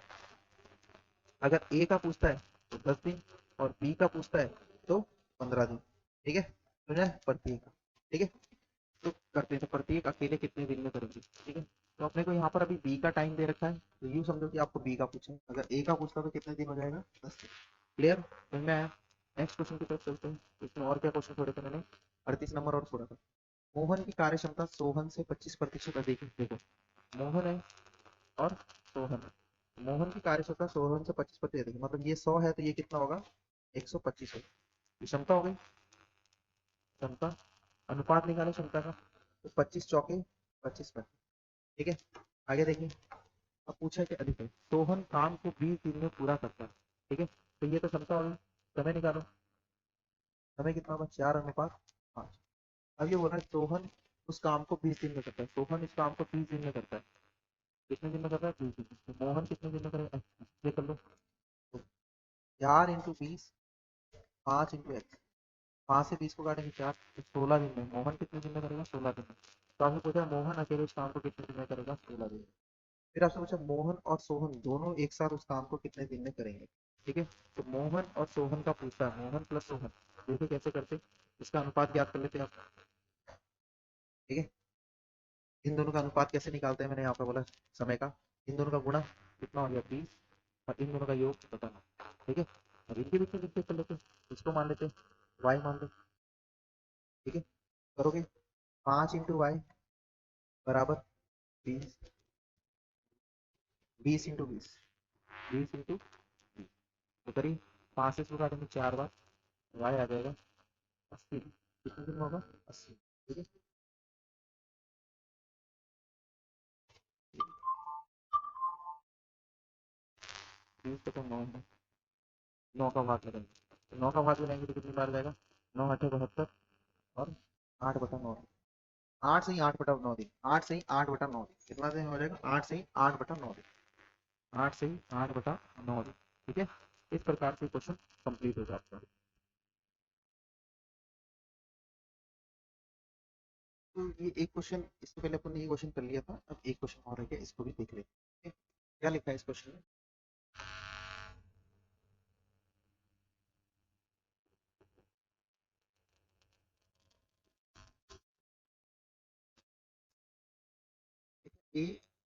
अगर ए का पूछता है तो 10 दिन और बी का पूछता है तो 15 दिन। ठीक है, समझा प्रत्येक का। ठीक है, तो करते हैं, तो प्रत्येक अकेले कितने दिन में करेंगे। ठीक है, तो अपने को यहाँ पर अभी बी का टाइम दे रखा है, तो यूँ समझो कि आपको बी का पूछा है, अगर ए का पूछता तो कितने दिन हो जाएगा, 10 दिन। क्लियर, समझ में आया। नेक्स्ट क्वेश्चन की तरफ चलते हैं, इसमें और क्या क्वेश्चन छोड़े थे मैंने, 38 नंबर और छोड़ा था। मोहन की कार्य क्षमता सोहन से 25% अधिक है। देखो मोहन है और सोहन है, मोहन की कार्य क्षमता सोहन से 25% अधिक है, मतलब ये 100 है तो ये कितना होगा, 125 होगा। ये क्षमता हो गई, क्षमता। अनुपात निकाले क्षमता का, तो 25 चौके 25 में। ठीक है, आगे देखिए। अब पूछा कि अधिक है, सोहन काम को 20 दिन में पूरा करता है। ठीक है, तो ये तो क्षमता होगी। समय निकालो, समय कितना होगा, 4:5। अब ये बोल रहा है सोहन उस काम को 20 दिन में करता है, सोहन इस काम को 30 दिन में करता है। कितने दिन में कर रहा है, 20 दिन में। तो मोहन कितने दिन में करेगा, ये कर लो। तो 4 × 20, 5 × x, 5 से 20 को काटेंगे 4, तो 16 दिन में। मोहन कितने दिन में करेगा, 16 दिन में। तो आपने पूछा मोहन अकेले उस काम को कितने दिन में करेगा, 16 दिन में। फिर आपसे पूछा मोहन और सोहन दोनों एक साथ उस काम को कितने दिन में करेंगे। ठीक है, तो मोहन और सोहन का पूछा है, मोहन प्लस सोहन। देखो कैसे करते, इसका अनुपात ज्ञात कर लेते हैं आप। ठीक है, इन दोनों का अनुपात कैसे निकालते हैं, मैंने यहाँ पे बोला समय का, इन दोनों का गुणा कितना हो गया 20 और इन दोनों का योग बताना। ठीक है, अब इनके बीच में डिफरेंस कर लेते हैं, इसको मान लेते हैं वाई मान लो। ठीक है, करोगे 5 × y बराबर 20, 20 × 20, 20 × 20। तो करिए 5 से इसको काटेंगे 4 बार, वाई आ जाएगा 80। कितने दिन में होगा, 80। ठीक है, 20 तो 9 है, 9 का भाग लगाएंगे, तो 9 का भाग लगाएंगे तो कितनी बार जाएगा, 9 × 8 = 72 और 8/9। 8 से ही 8/9 दिन, 8 से ही 8/9 दिन, कितना दिन हो जाएगा, 8 से ही 8/9 दिन, 8 से ही 8/9 दिन। ठीक है, इस प्रकार से क्वेश्चन कंप्लीट हो जाता है। तो ये एक क्वेश्चन, इससे पहले अपन ने ये क्वेश्चन कर लिया था, अब एक क्वेश्चन और है क्या, इसको भी देख लेते हैं। क्या लिखा है इस क्वेश्चन में? ए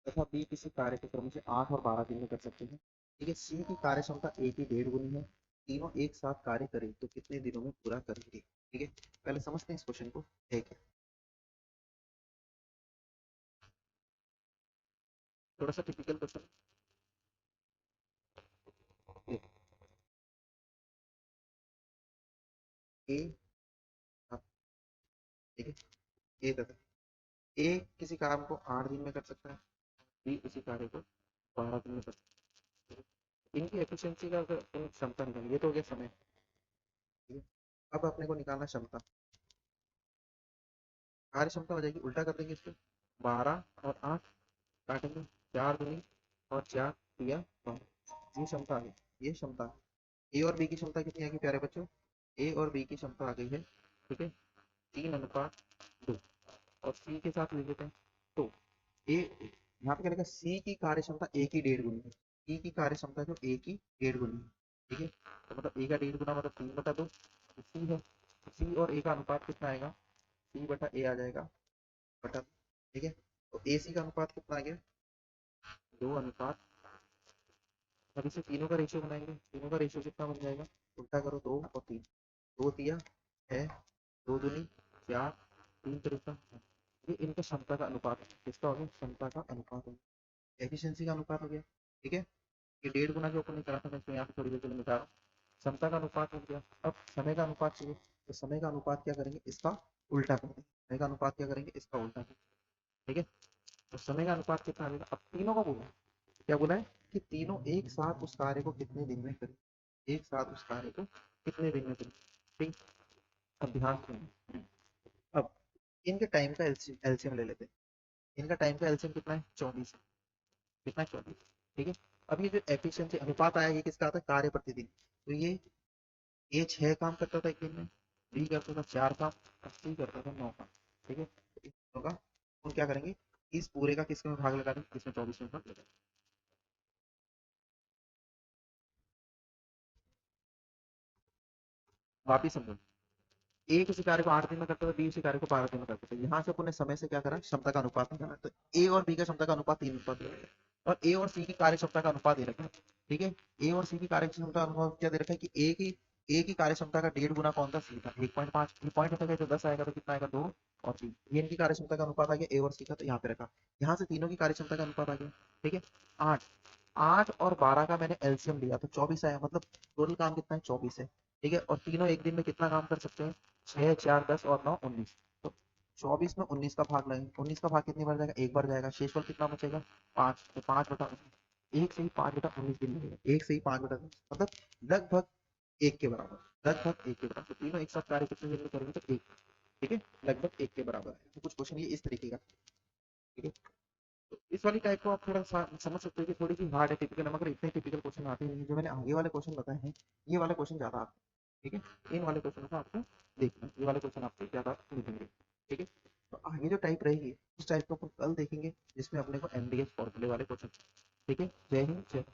तथा बी किसी कार्य को क्रम से 8 और 12 दिन में कर सकते हैं। ठीक है, सी की कार्य क्षमता ए की 1.5 गुनी है। तीनों एक साथ कार्य करें तो कितने दिनों में पूरा करेंगे? ठीक है, पहले समझते हैं इस क्वेश्चन को। ठीक है, थोड़ा सा टिपिकल क्वेश्चन। ए, ठीक है, ए तथा ए किसी काम को 8 दिन में कर सकता है, बी उसी कार्य को 12 दिन में कर सकता है। इनकी एफिशिएंसी का अगर क्षमता निकालिए, ये तो हो गया समय। ठीक है, अब अपने को निकालना क्षमता। कार्य क्षमता हो जाएगी, उल्टा कर देंगे इसको, 12 और 8 काटेंगे, 4 दूनी और 4 दिया 12। ये क्षमता आ गई, ये क्षमता। ए और बी की क्षमता कितनी आ गई प्यारे बच्चों? ए और बी की क्षमता आ गई है, ठीक है, 3:2। और सी के साथ ले लेते हैं, तो ए, यहाँ पे क्या लिखा, सी की कार्य क्षमता ए की 1.5 गुनी है। सी की कार्य क्षमता जो ए की 1.5 गुनी है। ठीक है, तो मतलब ए का 1.5 गुना मतलब 3/2 सी है। सी और ए का अनुपात कितना आएगा? सी बटा ए आ जाएगा, बटा। ठीक है, तो ए सी का अनुपात कितना आ गया? 2:। अब इसे तीनों का रेशियो बनाएंगे, तीनों का रेशियो कितना बन जाएगा? उल्टा करो, 2 और 3, 2 तिया है, 2 दूनी 4, 3 तिरका। ये इनका क्षमता का अनुपात है, किसका हो गया? क्षमता का अनुपात हो गया, एफिशिएंसी का अनुपात हो गया। ठीक है, ये 1.5 गुना जो अपन ने करा था, मैं इसको यहाँ पे थोड़ी देर के लिए मिटा रहा हूँ। क्षमता का अनुपात हो गया। अब समय का अनुपात चाहिए, तो समय का अनुपात क्या करेंगे? इसका उल्टा कर देंगे। समय का अनुपात क्या करेंगे? इसका उल्टा करेंगे। ठीक है, तो समय का अनुपात कितना आ जाएगा? अब तीनों का बोला, क्या बोला है कि तीनों एक साथ उस कार्य को कितने दिन में करें, एक साथ उस कार्य को कितने दिन में करें। ठीक, अब ध्यान सुनिए। अब इनके टाइम का एलसीएम ले लेते हैं। इनका टाइम का एलसीएम कितना है? 24। कितना है? 24। ठीक है, अब ये जो एफिशिएंसी अनुपात आया, ये किसका आता है? कार्य प्रतिदिन। तो ये ए 6 काम करता था एक दिन में, बी करता था 4 काम, और सी करता था 9 काम। ठीक है, तो इन दोनों का हम क्या करेंगे? इस पूरे का किसमें भाग लगा देंगे? इसमें 24 में भाग लगा। वापिस समझो, ए किसी कार्य को 8 दिन में करता था, बी उसी कार्य को 12 दिन में करता था। यहाँ से अपने समय से क्या करा? क्षमता का अनुपात निकाला, तो ए और बी का क्षमता का अनुपात 3:2 और ए और सी की कार्य क्षमता का अनुपात दे रखा है। ठीक है, ए और सी की कार्य क्षमता का अनुपात क्या दे रखा है कि ए की कार्य क्षमता का 1.5 गुना कौन सा? सी था, 1.5। ये पॉइंट रखा गया, तो 10 आएगा, तो कितना आएगा? 2 और 3। ये इनकी कार्य क्षमता का अनुपात आ गया, ए और सी का, तो यहाँ पे रखा। यहाँ से तीनों की कार्य क्षमता का अनुपात आ गया। ठीक है, 8 8 और 12 का मैंने एलसीएम लिया तो 24 आया, मतलब टोटल काम कितना है? 24 है। ठीक है, और तीनों एक दिन में कितना काम कर सकते हैं? 6 4 10 और 9 19। तो 24 में 19 का भाग लगेगा, 19 का भाग कितनी बार जाएगा? एक बार जाएगा, शेषफल कितना बचेगा? 5। तो 5/19, एक से ही 5/19 दिन लगेगा, एक से ही 5/10, मतलब लगभग एक के बराबर, लगभग एक के बराबर। तो तीनों एक साथ कार्य कितने दिन में करेंगे? तो एक। ठीक है, लगभग एक के बराबर है। तो कुछ क्वेश्चन ये इस तरीके का। ठीक है, तो इस वाली टाइप को आप थोड़ा समझ सकते हो कि थोड़ी सी हार्ड है टिपिकल, मगर इतने टिपिकल क्वेश्चन आते नहीं, जो मैंने आगे वाले क्वेश्चन बताए हैं, ये वाले क्वेश्चन ज्यादा आते हैं। ठीक है, इन वाले क्वेश्चन को आपको देखना है, ये वाले क्वेश्चन आपसे ज्यादा मिलेंगे। ठीक है, तो आगे जो टाइप रहेगी उस टाइप को अपन कल देखेंगे, जिसमें अपने को एमडीएस फॉर्मूले वाले क्वेश्चन। ठीक है, जय हिंद, जय